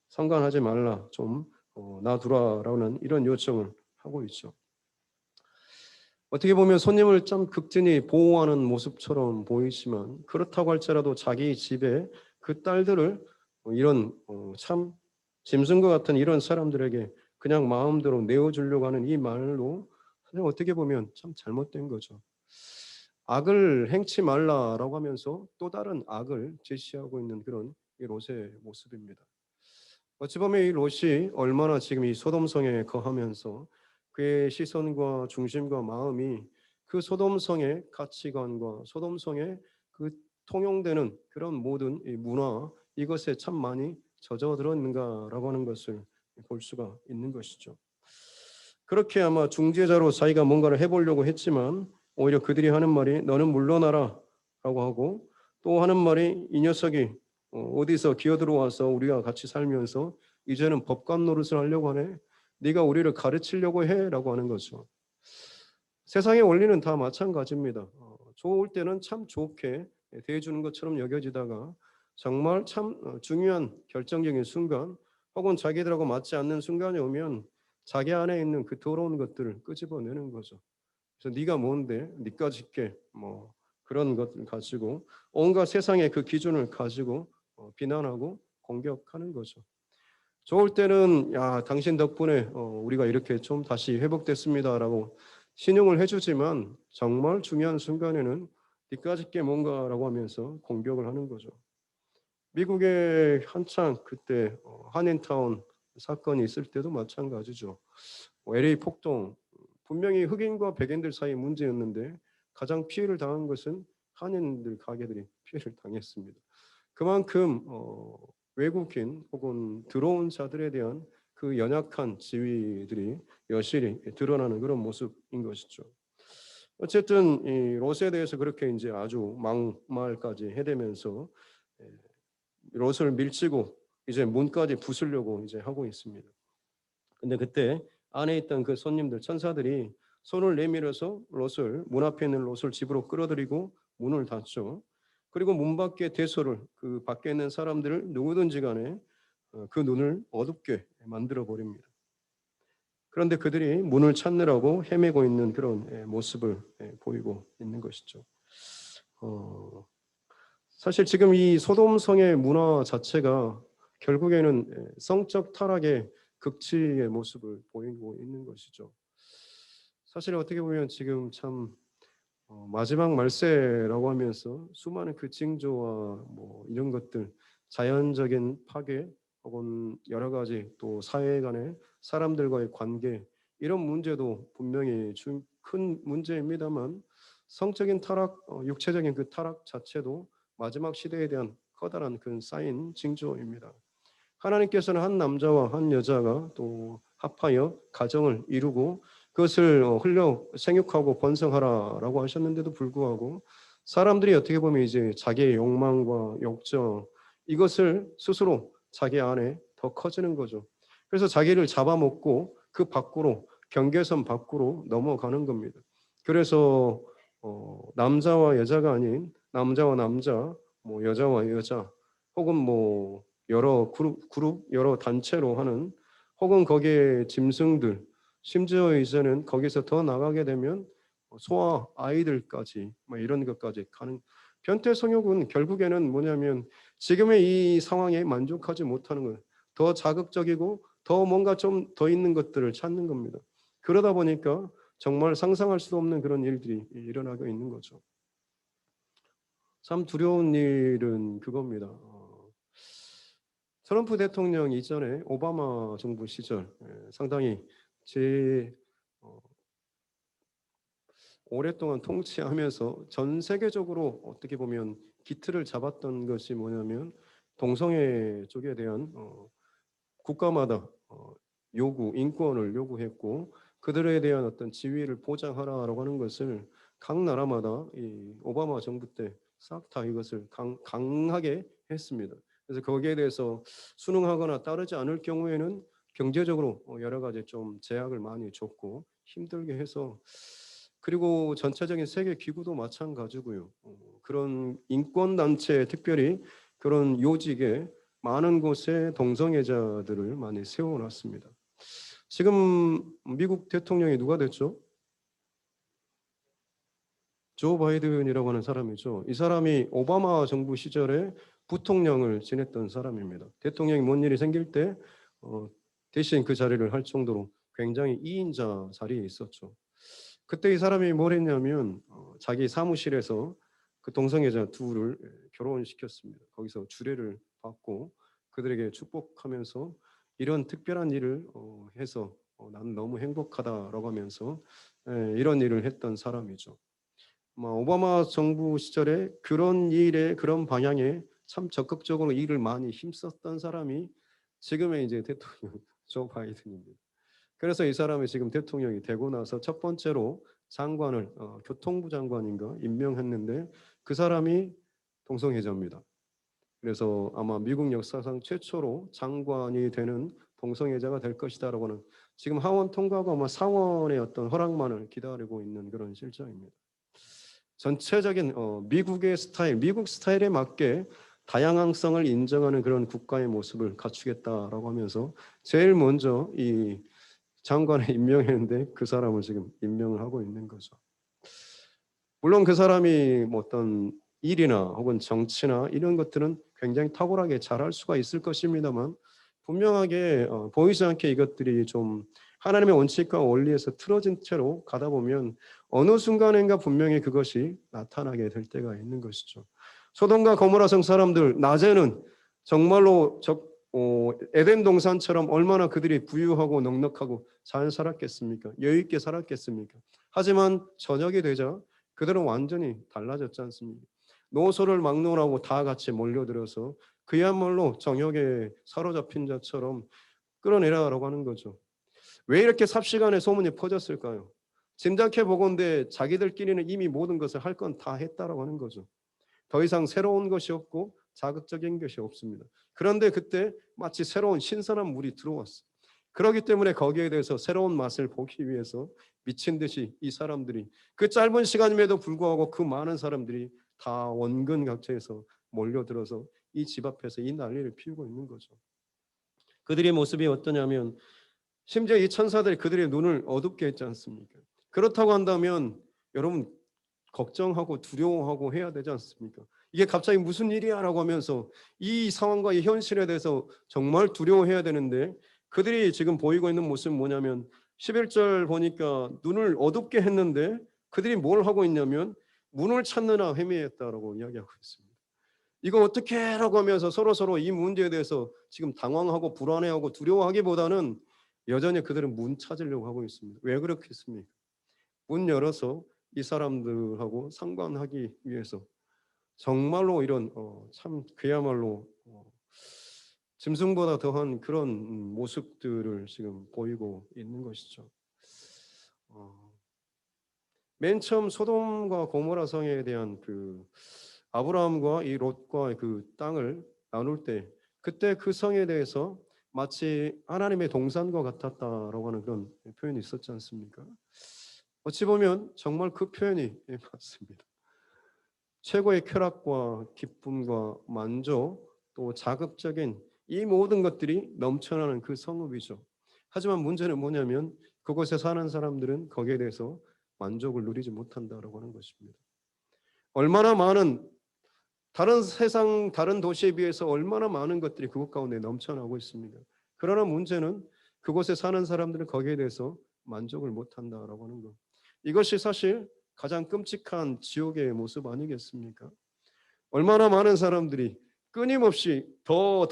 상관하지 말라 좀 놔두라라는 이런 요청을 하고 있죠. 어떻게 보면 손님을 참 극진히 보호하는 모습처럼 보이지만 그렇다고 할지라도 자기 집에 그 딸들을 이런 참 짐승과 같은 이런 사람들에게 그냥 마음대로 내어주려고 하는 이 말로 사실 어떻게 보면 참 잘못된 거죠. 악을 행치 말라라고 하면서 또 다른 악을 제시하고 있는 그런 이 롯의 모습입니다. 어찌 보면 이 롯이 얼마나 지금 이 소돔성에 거하면서 그의 시선과 중심과 마음이 그 소돔성의 가치관과 소돔성의 그 통용되는 그런 모든 이 문화 이것에 참 많이 젖어들었는가라고 하는 것을 볼 수가 있는 것이죠. 그렇게 아마 중재자로 자기가 뭔가를 해보려고 했지만 오히려 그들이 하는 말이 너는 물러나라 라고 하고 또 하는 말이 이 녀석이 어디서 기어들어와서 우리가 같이 살면서 이제는 법관 노릇을 하려고 하네. 네가 우리를 가르치려고 해라고 하는 거죠. 세상의 원리는 다 마찬가지입니다. 좋을 때는 참 좋게 대해주는 것처럼 여겨지다가 정말 참 중요한 결정적인 순간 혹은 자기들하고 맞지 않는 순간이 오면 자기 안에 있는 그 더러운 것들을 끄집어내는 거죠. 그래서 네가 뭔데? 네까지 있게 뭐 그런 것을 가지고 온갖 세상의 그 기준을 가지고 비난하고 공격하는 거죠. 좋을 때는 야 당신 덕분에 우리가 이렇게 좀 다시 회복됐습니다라고 신용을 해주지만 정말 중요한 순간에는 니까짓 게 뭔가라고 하면서 공격을 하는 거죠. 미국에 한창 그때 한인타운 사건이 있을 때도 마찬가지죠. LA 폭동 분명히 흑인과 백인들 사이 문제였는데 가장 피해를 당한 것은 한인들 가게들이 피해를 당했습니다. 그만큼 외국인 혹은 들어온 자들에 대한 그 연약한 지위들이 여실히 드러나는 그런 모습인 것이죠. 어쨌든 이 롯에 대해서 그렇게 이제 아주 막말까지 해대면서 롯을 밀치고 이제 문까지 부수려고 이제 하고 있습니다. 근데 그때 안에 있던 그 손님들 천사들이 손을 내밀어서 롯을 문 앞에 있는 롯을 집으로 끌어들이고 문을 닫죠. 그리고 문 밖에 대소를 그 밖에 있는 사람들을 누구든지 간에 그 눈을 어둡게 만들어 버립니다. 그런데 그들이 문을 찾느라고 헤매고 있는 그런 모습을 보이고 있는 것이죠. 사실 지금 이 소돔성의 문화 자체가 결국에는 성적 타락의 극치의 모습을 보이고 있는 것이죠. 사실 어떻게 보면 지금 참 마지막 말세라고 하면서 수많은 그 징조와 뭐 이런 것들, 자연적인 파괴 혹은 여러 가지 또 사회 간의 사람들과의 관계 이런 문제도 분명히 큰 문제입니다만 성적인 타락, 육체적인 그 타락 자체도 마지막 시대에 대한 커다란 그 쌓인 징조입니다. 하나님께서는 한 남자와 한 여자가 또 합하여 가정을 이루고 그것을 흘려 생육하고 번성하라라고 하셨는데도 불구하고 사람들이 어떻게 보면 이제 자기의 욕망과 욕정 이것을 스스로 자기 안에 더 커지는 거죠. 그래서 자기를 잡아먹고 그 밖으로 경계선 밖으로 넘어가는 겁니다. 그래서 남자와 여자가 아닌 남자와 남자, 뭐 여자와 여자 혹은 뭐 여러 그룹 여러 단체로 하는 혹은 거기에 짐승들 심지어 이제는 거기서 더 나가게 되면 소아 아이들까지 뭐 이런 것까지 가는 변태 성욕은 결국에는 뭐냐면 지금의 이 상황에 만족하지 못하는 거예요. 더 자극적이고 더 뭔가 좀 더 있는 것들을 찾는 겁니다. 그러다 보니까 정말 상상할 수도 없는 그런 일들이 일어나고 있는 거죠. 참 두려운 일은 그겁니다. 트럼프 대통령 이전에 오바마 정부 시절 상당히 제 오랫동안 통치하면서 전 세계적으로 어떻게 보면 기틀을 잡았던 것이 뭐냐면 동성애 쪽에 대한 국가마다 요구, 인권을 요구했고 그들에 대한 어떤 지위를 보장하라라고 하는 것을 각 나라마다 이 오바마 정부 때 싹 다 이것을 강하게 했습니다. 그래서 거기에 대해서 순응하거나 따르지 않을 경우에는 경제적으로 여러 가지 좀 제약을 많이 줬고 힘들게 해서 그리고 전체적인 세계 기구도 마찬가지고요. 그런 인권 단체 특별히 그런 요직에 많은 곳에 동성애자들을 많이 세워놨습니다. 지금 미국 대통령이 누가 됐죠? 조 바이든이라고 하는 사람이죠. 이 사람이 오바마 정부 시절에 부통령을 지냈던 사람입니다. 대통령이 뭔 일이 생길 때 대신 그 자리를 할 정도로 굉장히 2인자 자리에 있었죠. 그때 이 사람이 뭘 했냐면 자기 사무실에서 그 동성애자 둘을 결혼시켰습니다. 거기서 주례를 받고 그들에게 축복하면서 이런 특별한 일을 해서 나는 너무 행복하다라고 하면서 이런 일을 했던 사람이죠. 오바마 정부 시절에 그런 일에 그런 방향에 참 적극적으로 일을 많이 힘썼던 사람이 지금의 이제 대통령 조 바이든입니다. 그래서 이 사람이 지금 대통령이 되고 나서 첫 번째로 장관을 교통부 장관인가 임명했는데 그 사람이 동성애자입니다. 그래서 아마 미국 역사상 최초로 장관이 되는 동성애자가 될 것이다라고 하는 지금 하원 통과가 아마 상원의 어떤 허락만을 기다리고 있는 그런 실정입니다. 전체적인 미국의 스타일, 미국 스타일에 맞게 다양성을 인정하는 그런 국가의 모습을 갖추겠다라고 하면서 제일 먼저 이 장관에 임명했는데 그 사람을 지금 임명을 하고 있는 거죠. 물론 그 사람이 뭐 어떤 일이나 혹은 정치나 이런 것들은 굉장히 탁월하게 잘할 수가 있을 것입니다만 분명하게 보이지 않게 이것들이 좀 하나님의 원칙과 원리에서 틀어진 채로 가다 보면 어느 순간인가 분명히 그것이 나타나게 될 때가 있는 것이죠. 소돔과 고모라 성 사람들 낮에는 정말로 에덴 동산처럼 얼마나 그들이 부유하고 넉넉하고 잘 살았겠습니까? 여유 있게 살았겠습니까? 하지만 저녁이 되자 그들은 완전히 달라졌지 않습니까? 노소를 막론하고 다 같이 몰려들어서 그야말로 정욕에 사로잡힌 자처럼 끌어내라라고 하는 거죠. 왜 이렇게 삽시간에 소문이 퍼졌을까요? 짐작해 보건대 자기들끼리는 이미 모든 것을 할 건 다 했다라고 하는 거죠. 더 이상 새로운 것이 없고 자극적인 것이 없습니다. 그런데 그때 마치 새로운 신선한 물이 들어왔어요. 그렇기 때문에 거기에 대해서 새로운 맛을 보기 위해서 미친 듯이 이 사람들이 그 짧은 시간임에도 불구하고 그 많은 사람들이 다 원근 각처에서 몰려들어서 이 집 앞에서 이 난리를 피우고 있는 거죠. 그들의 모습이 어떠냐면 심지어 이 천사들이 그들의 눈을 어둡게 했지 않습니까? 그렇다고 한다면 여러분 걱정하고 두려워하고 해야 되지 않습니까? 이게 갑자기 무슨 일이야 라고 하면서 이 상황과 이 현실에 대해서 정말 두려워해야 되는데 그들이 지금 보이고 있는 모습은 뭐냐면 11절 보니까 눈을 어둡게 했는데 그들이 뭘 하고 있냐면 문을 찾느라 헤매했다라고 이야기하고 있습니다. 이거 어떻게 라고 하면서 서로 이 문제에 대해서 지금 당황하고 불안해하고 두려워하기보다는 여전히 그들은 문 찾으려고 하고 있습니다. 왜 그렇겠습니까? 문 열어서 이 사람들하고 상관하기 위해서 정말로 이런 참 그야말로 짐승보다 더한 그런 모습들을 지금 보이고 있는 것이죠. 맨 처음 소돔과 고모라 성에 대한 그 아브라함과 이 롯과 그 땅을 나눌 때 그때 그 성에 대해서 마치 하나님의 동산과 같았다라고 하는 그런 표현이 있었지 않습니까? 어찌 보면 정말 그 표현이 맞습니다. 최고의 쾌락과 기쁨과 만족 또 자극적인 이 모든 것들이 넘쳐나는 그 성읍이죠. 하지만 문제는 뭐냐면 그곳에 사는 사람들은 거기에 대해서 만족을 누리지 못한다라고 하는 것입니다. 얼마나 많은 다른 세상 다른 도시에 비해서 얼마나 많은 것들이 그곳 가운데 넘쳐나고 있습니다. 그러나 문제는 그곳에 사는 사람들은 거기에 대해서 만족을 못한다라고 하는 것. 이것이 사실 가장 끔찍한 지옥의 모습 아니겠습니까? 얼마나 많은 사람들이 끊임없이 더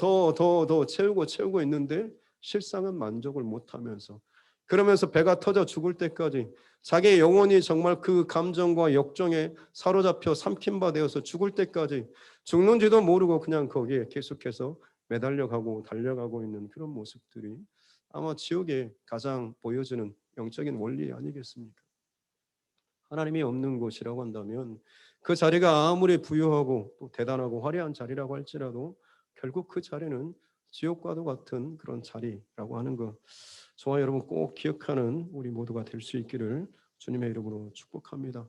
채우고 있는데 실상은 만족을 못하면서 그러면서 배가 터져 죽을 때까지 자기의 영혼이 정말 그 감정과 역정에 사로잡혀 삼킨 바 되어서 죽을 때까지 죽는지도 모르고 그냥 거기에 계속해서 매달려가고 달려가고 있는 그런 모습들이 아마 지옥에 가장 보여지는 영적인 원리 아니겠습니까? 하나님이 없는 곳이라고 한다면 그 자리가 아무리 부유하고 또 대단하고 화려한 자리라고 할지라도 결국 그 자리는 지옥과도 같은 그런 자리라고 하는 것, 저와 여러분 꼭 기억하는 우리 모두가 될 수 있기를 주님의 이름으로 축복합니다.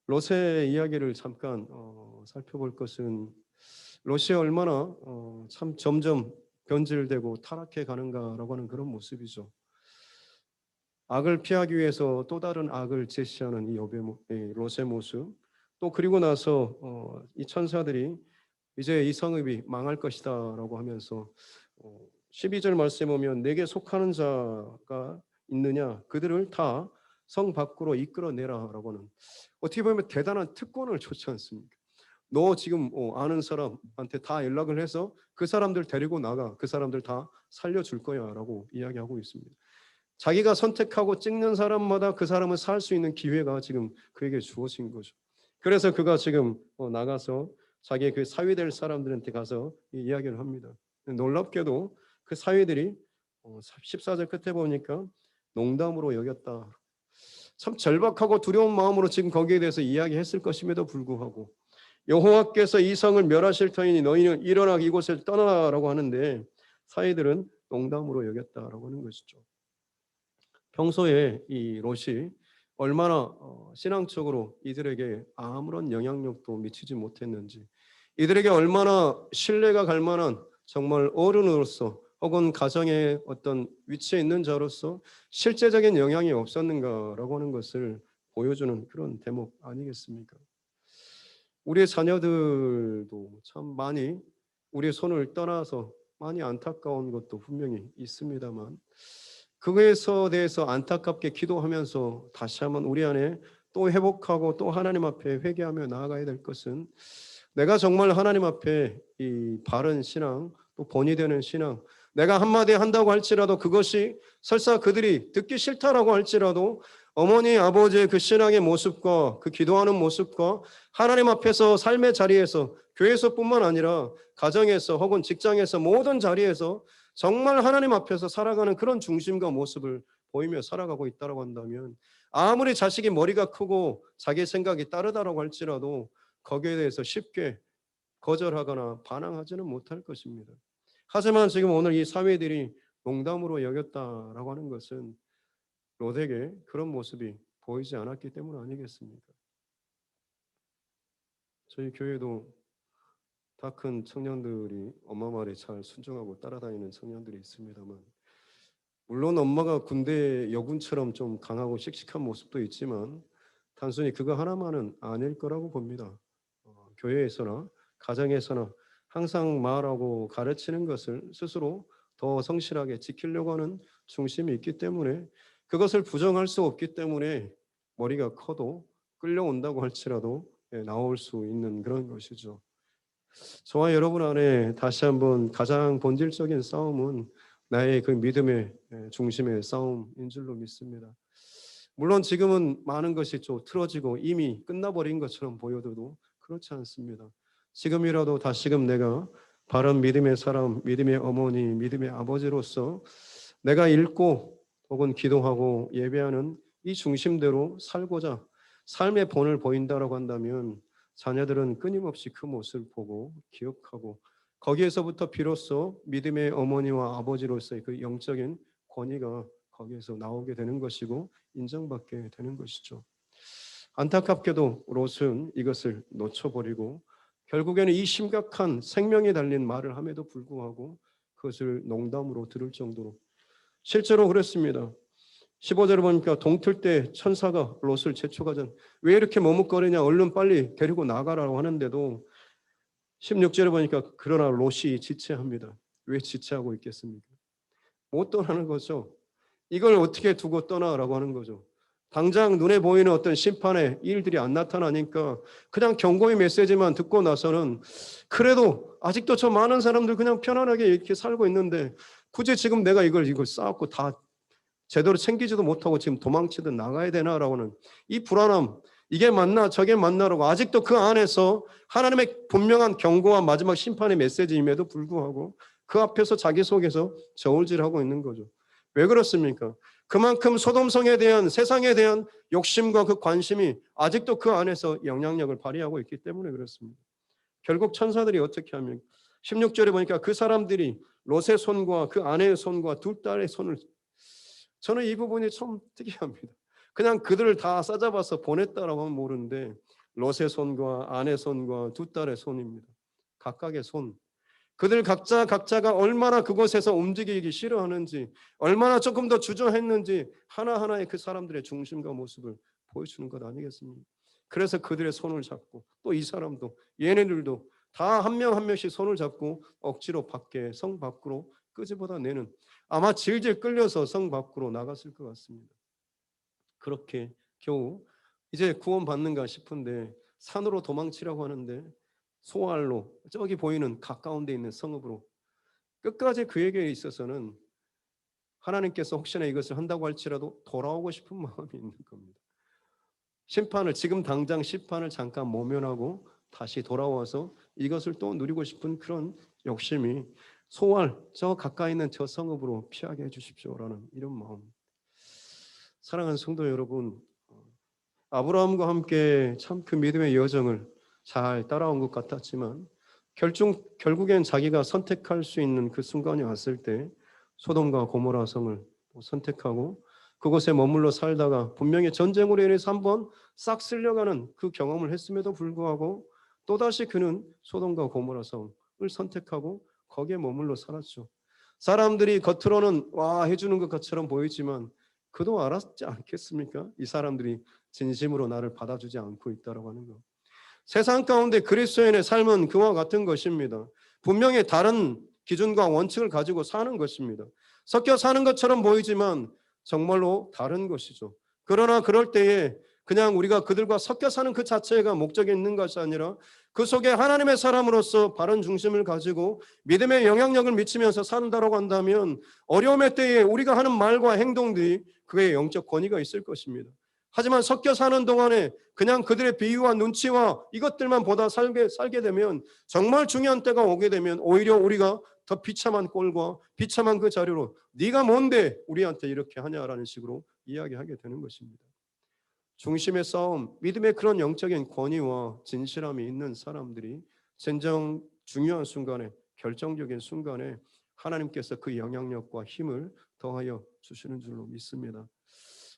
롯의 이야기를 잠깐 살펴볼 것은 롯이 얼마나 참 점점 변질되고 타락해 가는가라고 하는 그런 모습이죠. 악을 피하기 위해서 또 다른 악을 제시하는 이 롯의 모습, 또 그리고 나서 이 천사들이 이제 이 성읍이 망할 것이다라고 하면서 12절 말씀에 보면 내게 속하는 자가 있느냐 그들을 다 성 밖으로 이끌어내라라고 하는 어떻게 보면 대단한 특권을 줬지 않습니까? 너 지금 아는 사람한테 다 연락을 해서 그 사람들 데리고 나가, 그 사람들 다 살려줄 거야라고 이야기하고 있습니다. 자기가 선택하고 찍는 사람마다 그 사람을 살 수 있는 기회가 지금 그에게 주어진 거죠. 그래서 그가 지금 나가서 자기의 그 사위될 사람들한테 가서 이야기를 합니다. 놀랍게도 그 사위들이 14절 끝에 보니까 농담으로 여겼다. 참 절박하고 두려운 마음으로 지금 거기에 대해서 이야기했을 것임에도 불구하고 여호와께서 이 성을 멸하실 터이니 너희는 일어나 이곳을 떠나라고 하는데 사위들은 농담으로 여겼다라고 하는 것이죠. 평소에 이 롯이 얼마나 신앙적으로 이들에게 아무런 영향력도 미치지 못했는지, 이들에게 얼마나 신뢰가 갈 만한 정말 어른으로서 혹은 가정의 어떤 위치에 있는 자로서 실제적인 영향이 없었는가라고 하는 것을 보여주는 그런 대목 아니겠습니까? 우리의 자녀들도 참 많이 우리의 손을 떠나서 많이 안타까운 것도 분명히 있습니다만 그거에서 대해서 안타깝게 기도하면서 다시 한번 우리 안에 또 회복하고 또 하나님 앞에 회개하며 나아가야 될 것은 내가 정말 하나님 앞에 이 바른 신앙 또 본이 되는 신앙, 내가 한마디 한다고 할지라도 그것이 설사 그들이 듣기 싫다라고 할지라도 어머니 아버지의 그 신앙의 모습과 그 기도하는 모습과 하나님 앞에서 삶의 자리에서 교회에서뿐만 아니라 가정에서 혹은 직장에서 모든 자리에서 정말 하나님 앞에서 살아가는 그런 중심과 모습을 보이며 살아가고 있다고 한다면 아무리 자식이 머리가 크고 자기 생각이 따르다라고 할지라도 거기에 대해서 쉽게 거절하거나 반항하지는 못할 것입니다. 하지만 지금 오늘 이 사위들이 농담으로 여겼다라고 하는 것은 롯에게 그런 모습이 보이지 않았기 때문 아니겠습니까? 저희 교회도 다 큰 청년들이 엄마 말에 잘 순종하고 따라다니는 청년들이 있습니다만, 물론 엄마가 군대 여군처럼 좀 강하고 씩씩한 모습도 있지만 단순히 그거 하나만은 아닐 거라고 봅니다. 교회에서나 가정에서나 항상 말하고 가르치는 것을 스스로 더 성실하게 지키려고 하는 중심이 있기 때문에, 그것을 부정할 수 없기 때문에 머리가 커도 끌려온다고 할지라도 나올 수 있는 그런 것이죠. 저와 여러분 안에 다시 한번 가장 본질적인 싸움은 나의 그 믿음의 중심의 싸움인 줄로 믿습니다. 물론 지금은 많은 것이 좀 틀어지고 이미 끝나버린 것처럼 보여도 그렇지 않습니다. 지금이라도 다시금 내가 바른 믿음의 사람, 믿음의 어머니, 믿음의 아버지로서 내가 읽고 혹은 기도하고 예배하는 이 중심대로 살고자 삶의 본을 보인다라고 한다면 자녀들은 끊임없이 그 모습을 보고 기억하고 거기에서부터 비로소 믿음의 어머니와 아버지로서의 그 영적인 권위가 거기에서 나오게 되는 것이고 인정받게 되는 것이죠. 안타깝게도 롯은 이것을 놓쳐버리고 결국에는 이 심각한 생명이 달린 말을 함에도 불구하고 그것을 농담으로 들을 정도로 실제로 그랬습니다. 15절을 보니까 동틀 때 천사가 롯을 재촉하자 왜 이렇게 머뭇거리냐 얼른 빨리 데리고 나가라고 하는데도 16절에 보니까 그러나 롯이 지체합니다. 왜 지체하고 있겠습니까? 못 떠나는 거죠. 이걸 어떻게 두고 떠나라고 하는 거죠. 당장 눈에 보이는 어떤 심판의 일들이 안 나타나니까 그냥 경고의 메시지만 듣고 나서는 그래도 아직도 저 많은 사람들 그냥 편안하게 이렇게 살고 있는데 굳이 지금 내가 이걸 쌓았고 다 제대로 챙기지도 못하고 지금 도망치듯 나가야 되나라고는 이 불안함, 이게 맞나 저게 맞나라고 아직도 그 안에서 하나님의 분명한 경고와 마지막 심판의 메시지임에도 불구하고 그 앞에서 자기 속에서 저울질하고 있는 거죠. 왜 그렇습니까? 그만큼 소돔성에 대한 세상에 대한 욕심과 그 관심이 아직도 그 안에서 영향력을 발휘하고 있기 때문에 그렇습니다. 결국 천사들이 어떻게 하면 16절에 보니까 그 사람들이 롯의 손과 그 아내의 손과 두 딸의 손을, 저는 이 부분이 참 특이합니다. 그냥 그들을 다 싸잡아서 보냈다라고 하면 모르는데 롯의 손과 아내 손과 두 딸의 손입니다. 각각의 손. 그들 각자가 얼마나 그곳에서 움직이기 싫어하는지, 얼마나 조금 더 주저했는지 하나하나의 그 사람들의 중심과 모습을 보여주는 것 아니겠습니까? 그래서 그들의 손을 잡고 또 이 사람도 얘네들도 다 한 명 한 명씩 손을 잡고 억지로 밖에 성 밖으로 끄집어내는, 아마 질질 끌려서 성 밖으로 나갔을 것 같습니다. 그렇게 겨우 이제 구원받는가 싶은데 산으로 도망치라고 하는데 소알로 저기 보이는 가까운 데 있는 성읍으로, 끝까지 그에게 있어서는 하나님께서 혹시나 이것을 한다고 할지라도 돌아오고 싶은 마음이 있는 겁니다. 심판을, 지금 당장 심판을 잠깐 모면하고 다시 돌아와서 이것을 또 누리고 싶은 그런 욕심이 소알, 저 가까이 있는 저 성읍으로 피하게 해주십시오라는 이런 마음. 사랑하는 성도 여러분, 아브라함과 함께 참 그 믿음의 여정을 잘 따라온 것 같았지만 결국엔 자기가 선택할 수 있는 그 순간이 왔을 때 소돔과 고모라 성을 선택하고 그곳에 머물러 살다가 분명히 전쟁으로 인해서 한번 싹 쓸려가는 그 경험을 했음에도 불구하고 또다시 그는 소돔과 고모라 성을 선택하고 거기에 머물러 살았죠. 사람들이 겉으로는 와 해주는 것처럼 보이지만 그도 알았지 않겠습니까? 이 사람들이 진심으로 나를 받아주지 않고 있다고 하는 것. 세상 가운데 그리스도인의 삶은 그와 같은 것입니다. 분명히 다른 기준과 원칙을 가지고 사는 것입니다. 섞여 사는 것처럼 보이지만 정말로 다른 것이죠. 그러나 그럴 때에 그냥 우리가 그들과 섞여 사는 그 자체가 목적이 있는 것이 아니라 그 속에 하나님의 사람으로서 바른 중심을 가지고 믿음의 영향력을 미치면서 산다라고 한다면 어려움의 때에 우리가 하는 말과 행동들이 그의 영적 권위가 있을 것입니다. 하지만 섞여 사는 동안에 그냥 그들의 비유와 눈치와 이것들만 보다 살게 되면 정말 중요한 때가 오게 되면 오히려 우리가 더 비참한 꼴과 비참한 그 자료로 네가 뭔데 우리한테 이렇게 하냐라는 식으로 이야기하게 되는 것입니다. 중심의 싸움, 믿음의 그런 영적인 권위와 진실함이 있는 사람들이 진정 중요한 순간에, 결정적인 순간에 하나님께서 그 영향력과 힘을 더하여 주시는 줄로 믿습니다.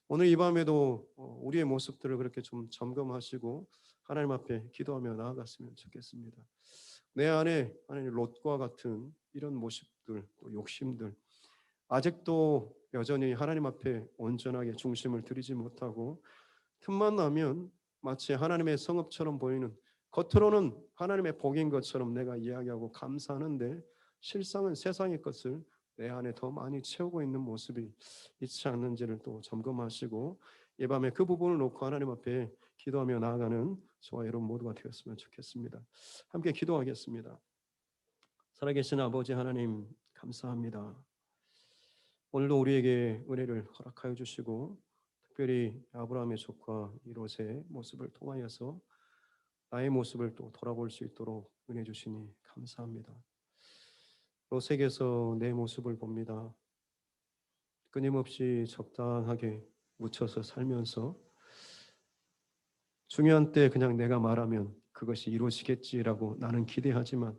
오늘 이 밤에도 우리의 모습들을 그렇게 좀 점검하시고 하나님 앞에 기도하며 나아갔으면 좋겠습니다. 내 안에 하나님 롯과 같은 이런 모습들, 또 욕심들, 아직도 여전히 하나님 앞에 온전하게 중심을 들이지 못하고 틈만 나면 마치 하나님의 성읍처럼 보이는, 겉으로는 하나님의 복인 것처럼 내가 이야기하고 감사하는데 실상은 세상의 것을 내 안에 더 많이 채우고 있는 모습이 있지 않는지를 또 점검하시고 이 밤에 그 부분을 놓고 하나님 앞에 기도하며 나아가는 저와 여러분 모두가 되었으면 좋겠습니다. 함께 기도하겠습니다. 살아계신 아버지 하나님 감사합니다. 오늘도 우리에게 은혜를 허락하여 주시고 특별히 아브라함의 조카 롯의 모습을 통하여서 나의 모습을 또 돌아볼 수 있도록 은혜 주시니 감사합니다. 롯에게서 내 모습을 봅니다. 끊임없이 적당하게 묻혀서 살면서 중요한 때 그냥 내가 말하면 그것이 이루어지겠지라고 나는 기대하지만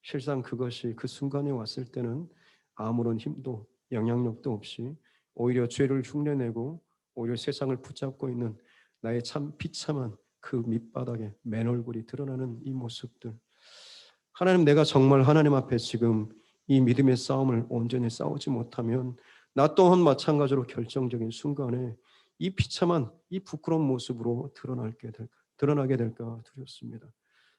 실상 그것이 그 순간에 왔을 때는 아무런 힘도 영향력도 없이 오히려 죄를 흉내내고 오히려 세상을 붙잡고 있는 나의 참 비참한 그 밑바닥에 맨 얼굴이 드러나는 이 모습들, 하나님, 내가 정말 하나님 앞에 지금 이 믿음의 싸움을 온전히 싸우지 못하면 나 또한 마찬가지로 결정적인 순간에 이 비참한 이 부끄러운 모습으로 드러나게 될까 두렵습니다.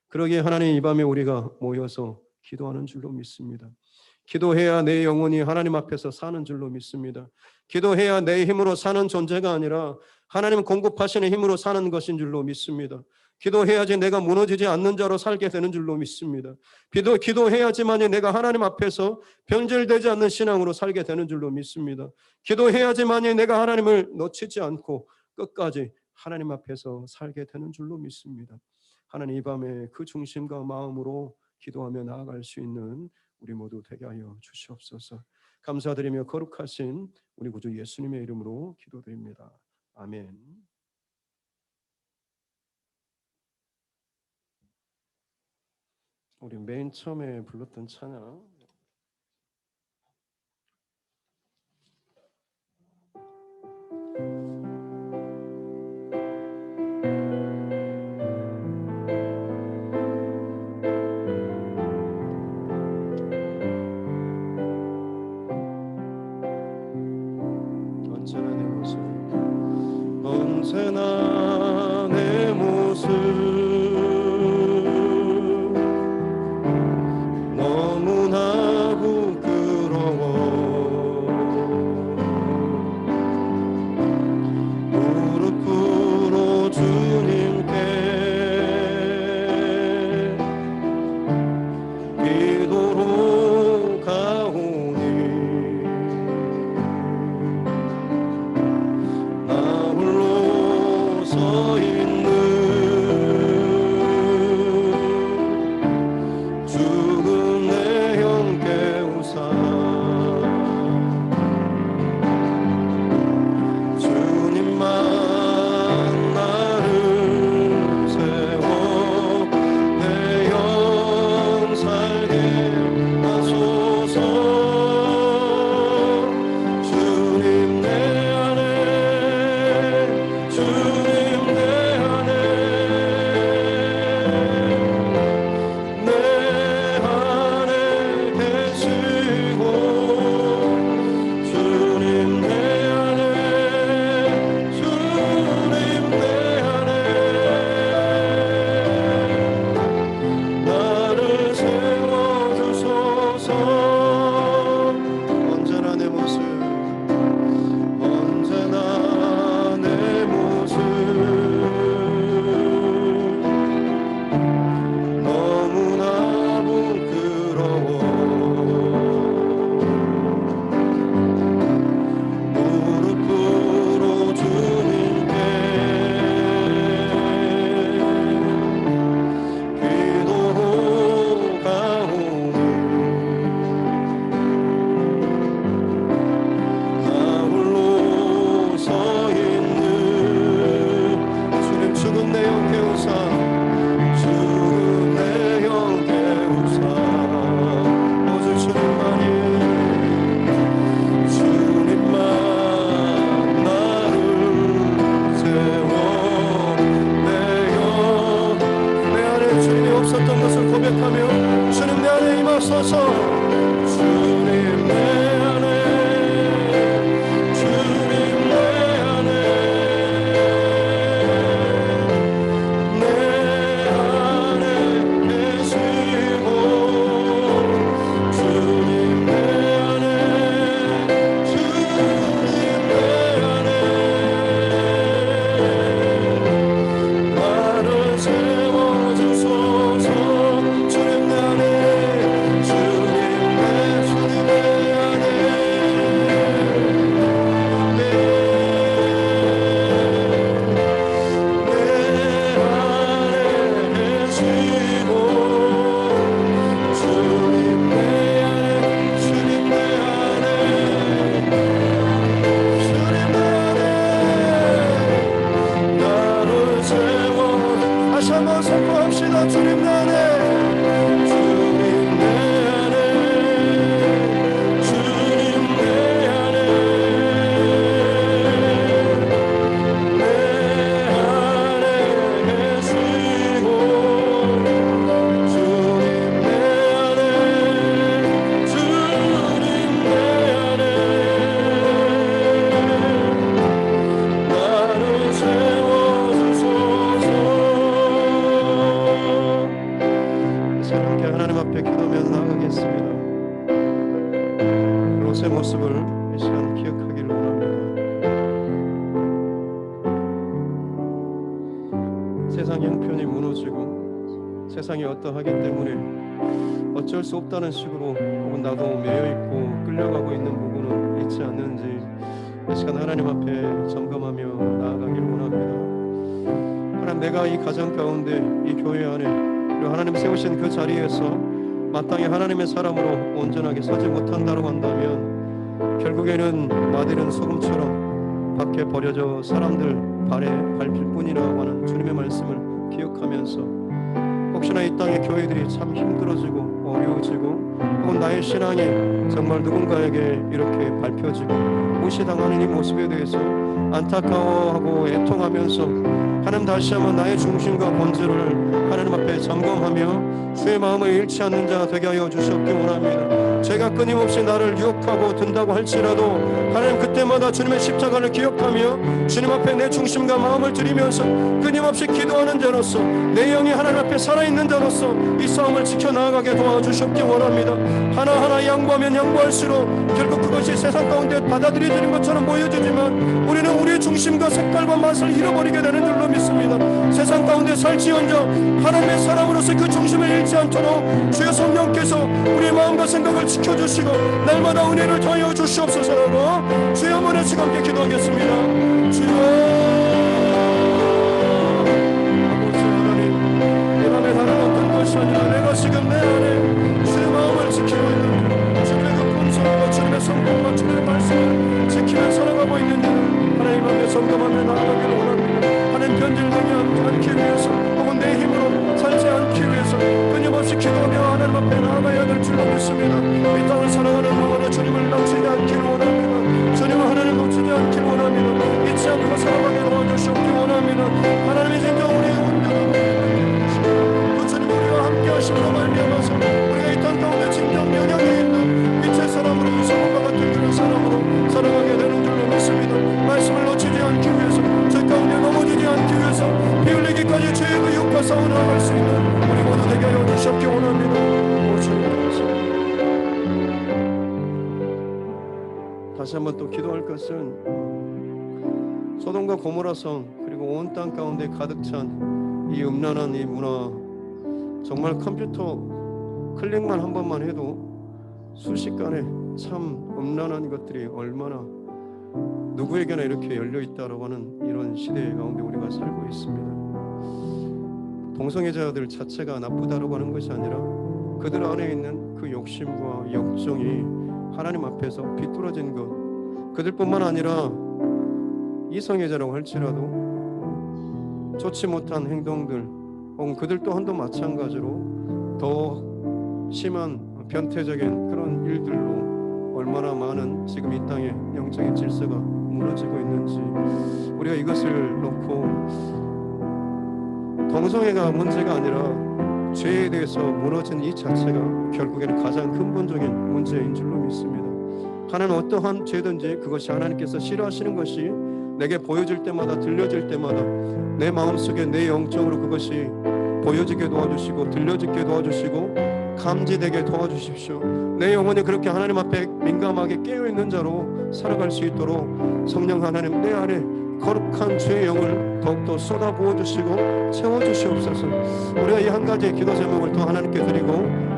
그러기에 하나님, 이 밤에 우리가 모여서 기도하는 줄로 믿습니다. 기도해야 내 영혼이 하나님 앞에서 사는 줄로 믿습니다. 기도해야 내 힘으로 사는 존재가 아니라 하나님 공급하시는 힘으로 사는 것인 줄로 믿습니다. 기도해야지 내가 무너지지 않는 자로 살게 되는 줄로 믿습니다. 기도해야지만이 내가 하나님 앞에서 변절되지 않는 신앙으로 살게 되는 줄로 믿습니다. 기도해야지만이 내가 하나님을 놓치지 않고 끝까지 하나님 앞에서 살게 되는 줄로 믿습니다. 하나님, 이 밤에 그 중심과 마음으로 기도하며 나아갈 수 있는 우리 모두 되게 하여 주시옵소서. 감사드리며 거룩하신 우리 구주 예수님의 이름으로 기도드립니다. 아멘. 우리 맨 처음에 불렀던 찬양, 언제나 내 모습, 언제나 내 모습 너무나 부끄러워. 무릎 꿇어 주님께 기도로 가오니 나 홀로 서 모습을 이 시간 기억하기를 원합니다. 세상 형편이 무너지고 세상이 어떠하기 때문에 어쩔 수 없다는 식으로 혹은 나도 매여있고 끌려가고 있는 부분은 있지 않는지 이 시간 하나님 앞에 점검하며 나아가기를 원합니다. 하나님, 내가 이 가정 가운데 이 교회 안에 그리고 하나님 세우신 그 자리에서 마땅히 하나님의 사람으로 온전하게 서지 못한다고 한다면 결국에는 나들은 소금처럼 밖에 버려져 사람들 발에 밟힐 뿐이라고 하는 주님의 말씀을 기억하면서 혹시나 이 땅의 교회들이 참 힘들어지고 어려워지고 혹은 나의 신앙이 정말 누군가에게 이렇게 밟혀지고 무시당하는 이 모습에 대해서 안타까워하고 애통하면서 하나님, 다시 한번 나의 중심과 본질을 하나님 앞에 점검하며 주의 마음을 잃지 않는 자 되게 하여 주시옵기 원합니다. 죄가 끊임없이 나를 유혹하고 든다고 할지라도 하나님, 그때마다 주님의 십자가를 기억하며 주님 앞에 내 중심과 마음을 드리면서 끊임없이 기도하는 자로서 내 영이 하나님 앞에 살아있는 자로서 이 싸움을 지켜나가게 도와주시옵기 원합니다. 하나하나 양보하면 양보할수록 결국 그것이 세상 가운데 받아들여지는 것처럼 보여지지만 우리는 우리의 중심과 색깔과 맛을 잃어버리게 되는 줄로 믿습니다. 세상 가운데 살지언정 하나님의 사람으로서 그 중심을 잃지 않도록 주의 성령께서 우리의 마음과 생각을 지켜주시고 날마다 은혜를 더하여 주시옵소서라고 주의 한번에 지금 함께 기도하겠습니다. 주여, 아버지 하나님, 내 맘에 다른 어떤 것이 아니라 내가 지금 내 안에 주의 마음을 지키고 있는 주님의 그 품성과 주님의 성품과 주님의 말씀을 지키며 살아가고 있는지 하나님 앞에 점검하며 나아가기를 원합니다. 하나님, 변질되지 않기 위해서 혹은 내 힘으로 살지 않기 위해서 끊임없이 기도하며 하나님 앞에 나아가야 될 줄로 믿습니다. 이 땅을 살아가는 동안에 주님을 놓치지 않기를 원합니다. 주님을 하나님 놓치지 않기를 원합니다. 잊지 않고 살아가게 도와주시옵기 원합니다. 하나님의 진정 우리의 온전한 그 주님 우리와 함께 하심으로 말미암아서 우리가 이 땅 가운데 진정 영향이 있는 빛의 사람으로 성과 같은 그런 사람으로 살아가게 되는 줄로 믿습니다. 말씀을 놓치지 않기 위해서 죄 가운데 넘어지지 않기 위해서 피 흘리기까지 죄의 의욕과 싸워 나아갈 수 있는 우리 모두 되게 하여 주시옵기 원합니다. 다시 한번 또 기도할 것은 소돔과 고모라성 그리고 온 땅 가운데 가득 찬 이 음란한 이 문화, 정말 컴퓨터 클릭만 한 번만 해도 순식간에 참 음란한 것들이 얼마나 누구에게나 이렇게 열려있다라고 하는 이런 시대 가운데 우리가 살고 있습니다. 동성애자들 자체가 나쁘다라고 하는 것이 아니라 그들 안에 있는 그 욕심과 역정이 하나님 앞에서 비뚤어진 것, 그들뿐만 아니라 이성애자라고 할지라도 좋지 못한 행동들 혹은 그들 또한도 마찬가지로 더 심한 변태적인 그런 일들로 얼마나 많은 지금 이 땅의 영적인 질서가 무너지고 있는지 우리가 이것을 놓고 동성애가 문제가 아니라 죄에 대해서 무너진 이 자체가 결국에는 가장 근본적인 문제인 줄로 믿습니다. 하나는 어떠한 죄든지 그것이 하나님께서 싫어하시는 것이 내게 보여질 때마다 들려질 때마다 내 마음속에 내 영적으로 그것이 보여지게 도와주시고 들려지게 도와주시고 감지되게 도와주십시오. 내 영혼이 그렇게 하나님 앞에 민감하게 깨어있는 자로 살아갈 수 있도록 성령 하나님 내 안에 거룩한 죄의 영을 더욱더 쏟아부어주시고 채워주시옵소서. 우리가 이 한 가지의 기도 제목을 더 하나님께 드리고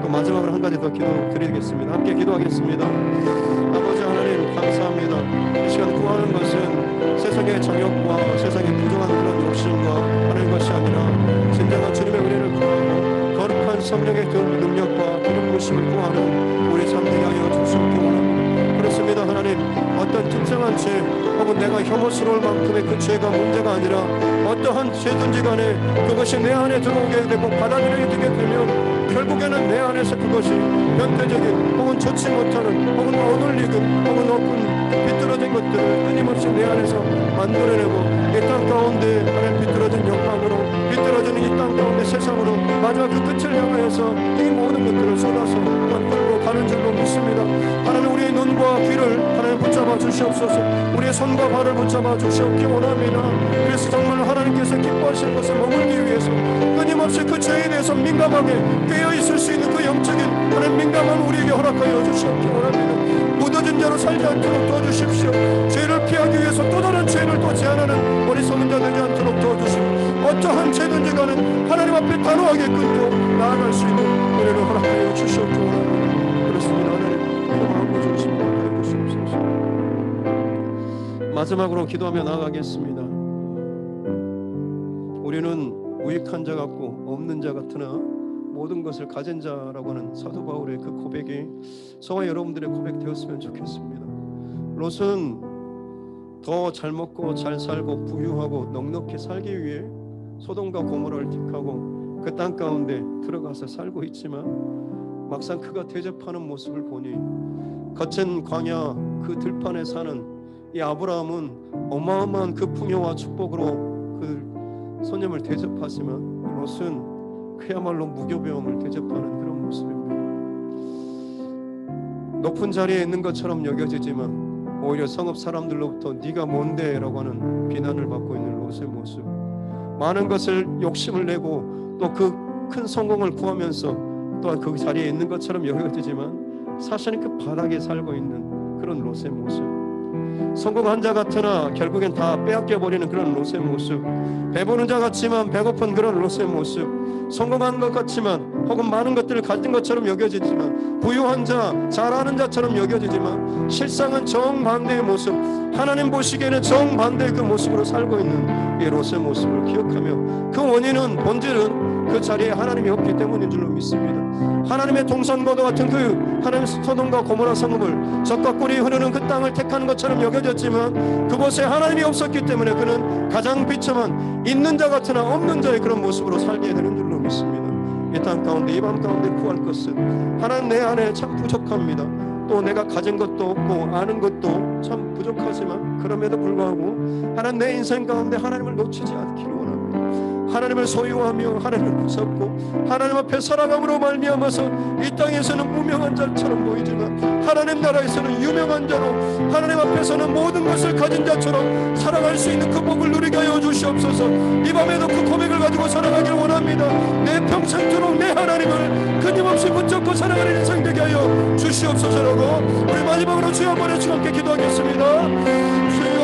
또 마지막으로 한 가지 더 기도 드리겠습니다. 함께 기도하겠습니다. 아버지 하나님 감사합니다. 이 시간 구하는 것은 세상의 정욕과 세상의 부정한 그런 욕심과 하는 것이 아니라 진정한 주님의 은혜를 구하고 거룩한 성령의 그 능력과 기름 부으심을 구하는 우리 삶 되게 하여 주시옵기 원합니다. 그렇습니다. 하나님, 어떤 특정한 죄 혹은 내가 혐오스러울 만큼의 그 죄가 문제가 아니라 어떠한 죄든지 간에 그것이 내 안에 들어오게 되고 받아들이게 되면 결국에는 내 안에서 그것이 변태적인 혹은 좋지 못하는 혹은 어눌리든 혹은 높은 비뚤어진 것들을 끊임없이 내 안에서 만들어내고 이 땅 가운데 하나님 비뚤어진 욕망으로 비뚤어지는 이 땅 가운데 세상으로 마지막 그 끝을 향하여서 이 모든 것들을 쏟아서 끌고 가는 줄로 믿습니다. 하나님, 우리의 눈과 귀를 하나님 붙잡아 붙잡아 주시옵소서. 우리의 손과 발을 붙잡아 주시옵기 원합니다. 그래서 정말 하나님께서 기뻐하시는 것을 머물기 위해서 끊임없이 그 죄에 대해서 민감하게 깨어있을 수 있는 그 영적인 하나님 민감함 우리에게 허락하여 주시옵기 원합니다. 묻어진 자로 살지 않도록 도와주십시오. 죄를 피하기 위해서 또 다른 죄를 또 제한하는 어리석은 자 되지 않도록 도와주시고, 어떠한 죄든지 간에 하나님 앞에 단호하게 끊고 나아갈 수 있는 은혜를 허락하여 주시옵기 원합니다. 그렇습니다. 하나님 기도하고 주시면 하나님 주시옵소서. 마지막으로 기도하며 나아가겠습니다. 우리는 무익한 자 같고 없는 자 같으나 모든 것을 가진 자라고 하는 사도 바울의 그 고백이 저와 여러분들의 고백 되었으면 좋겠습니다. 롯은 더 잘 먹고 잘 살고 부유하고 넉넉히 살기 위해 소돔과 고모라를 택하고 그 땅 가운데 들어가서 살고 있지만, 막상 그가 대접하는 모습을 보니 거친 광야 그 들판에 사는 이 아브라함은 어마어마한 그 풍요와 축복으로 그 손님을 대접하지만, 롯은 그야말로 무교병을 대접하는 그런 모습입니다. 높은 자리에 있는 것처럼 여겨지지만 오히려 성읍 사람들로부터 네가 뭔데? 라고 하는 비난을 받고 있는 롯의 모습. 많은 것을 욕심을 내고 또 그 큰 성공을 구하면서 또한 그 자리에 있는 것처럼 여겨지지만 사실은 그 바닥에 살고 있는 그런 롯의 모습. 성공한 자 같으나 결국엔 다 빼앗겨버리는 그런 롯의 모습. 배부른 자 같지만 배고픈 그런 롯의 모습. 성공한 것 같지만 혹은 많은 것들을 가진 것처럼 여겨지지만, 부유한 자, 잘하는 자처럼 여겨지지만 실상은 정반대의 모습, 하나님 보시기에는 정반대의 그 모습으로 살고 있는 이 롯의 모습을 기억하며, 그 원인은 본질은 그 자리에 하나님이 없기 때문인 줄로 믿습니다. 하나님의 동산과도 같은 그 하나님 소돔과 고모라 성읍을 젖과 꿀이 흐르는 그 땅을 택하는 것처럼 여겨졌지만, 그곳에 하나님이 없었기 때문에 그는 가장 비참한 있는 자 같으나 없는 자의 그런 모습으로 살게 되는 줄로 믿습니다. 이 땅 가운데, 이 밤 가운데 구할 것은 하나님 내 안에 참 부족합니다. 또 내가 가진 것도 없고 아는 것도 참 부족하지만, 그럼에도 불구하고 하나님 내 인생 가운데 하나님을 놓치지 않기를 원합니다. 하나님을 소유하며 하나님을 붙잡고 하나님 앞에 살아감으로 말미암아서 이 땅에서는 무명한 자처럼 보이지만 하나님 나라에서는 유명한 자로, 하나님 앞에서는 모든 것을 가진 자처럼 살아갈 수 있는 그 복을 누리게 하여 주시옵소서. 이 밤에도 그 고백을 가지고 살아가기를 원합니다. 내 평생토록 내 하나님을 끊임없이 붙잡고 살아가는 인생 되게 하여 주시옵소서라고 우리 마지막으로 주여 한번 주여 함께 기도하겠습니다. 주여,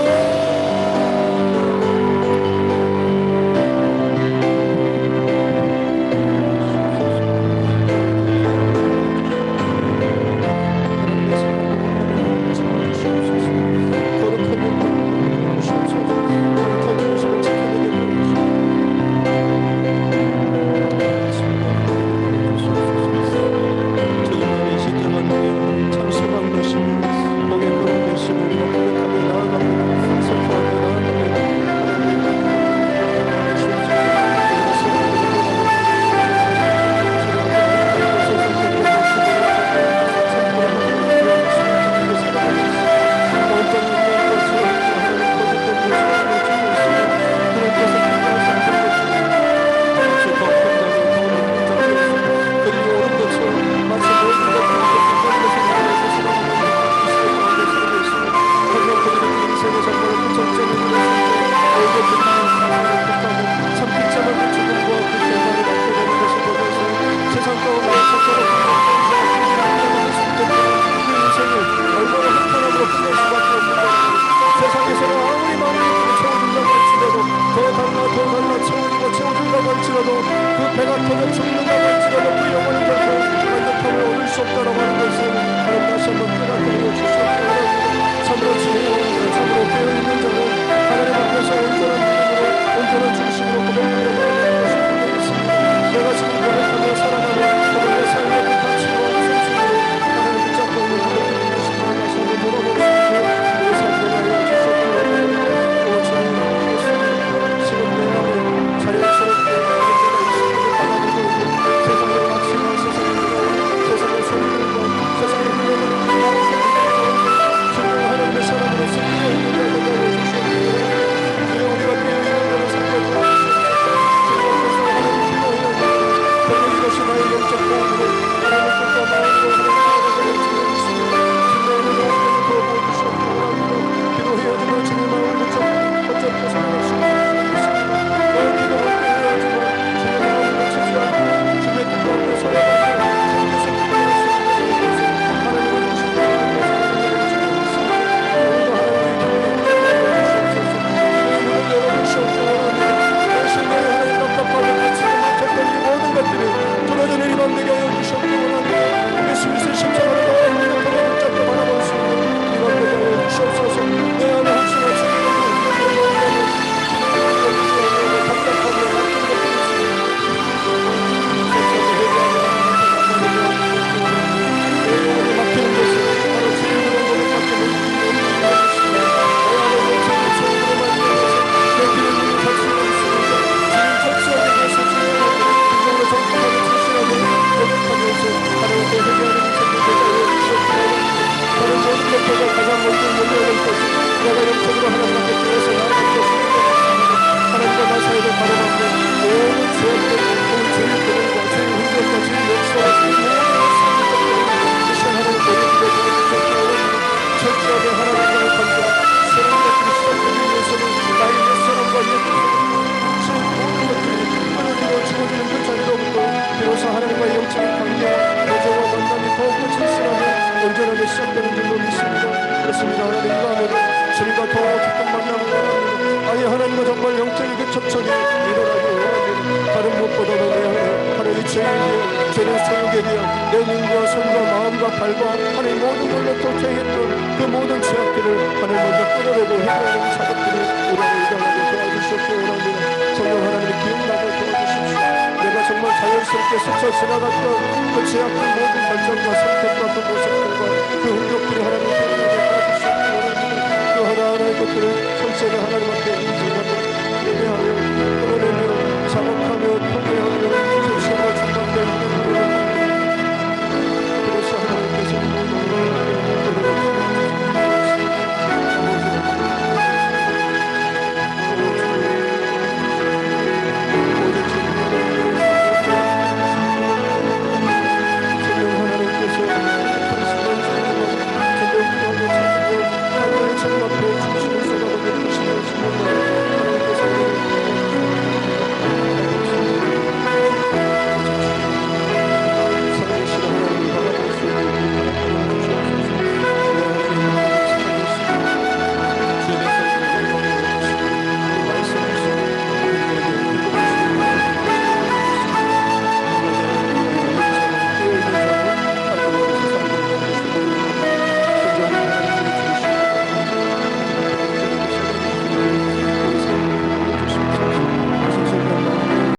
있습니다. 하나님 이 밤에도 주님과 더 깊은 만남을 원합니다. 아니 하나님과 정말 영적인 그 접촉이 일어나기 원합니다. 다른 무엇보다도 내 하나님 이 죄는 소욕에 대한 내 눈과 손과 마음과 발과 하나님 모든 걸로 도태했던 그 모든 죄악들을 하나님 먼저 끌어내고 해결하는 작업들을 우리가 일어나게 도와주시옵고 원합니다. 성령 하나님의 기억나게 도와주십시오. 내가 정말 자연스럽게 스쳐 지나갔던 그 죄악들 모든 결정과 선택과 그 모습들과 그 흔적들이 하나님 기억나게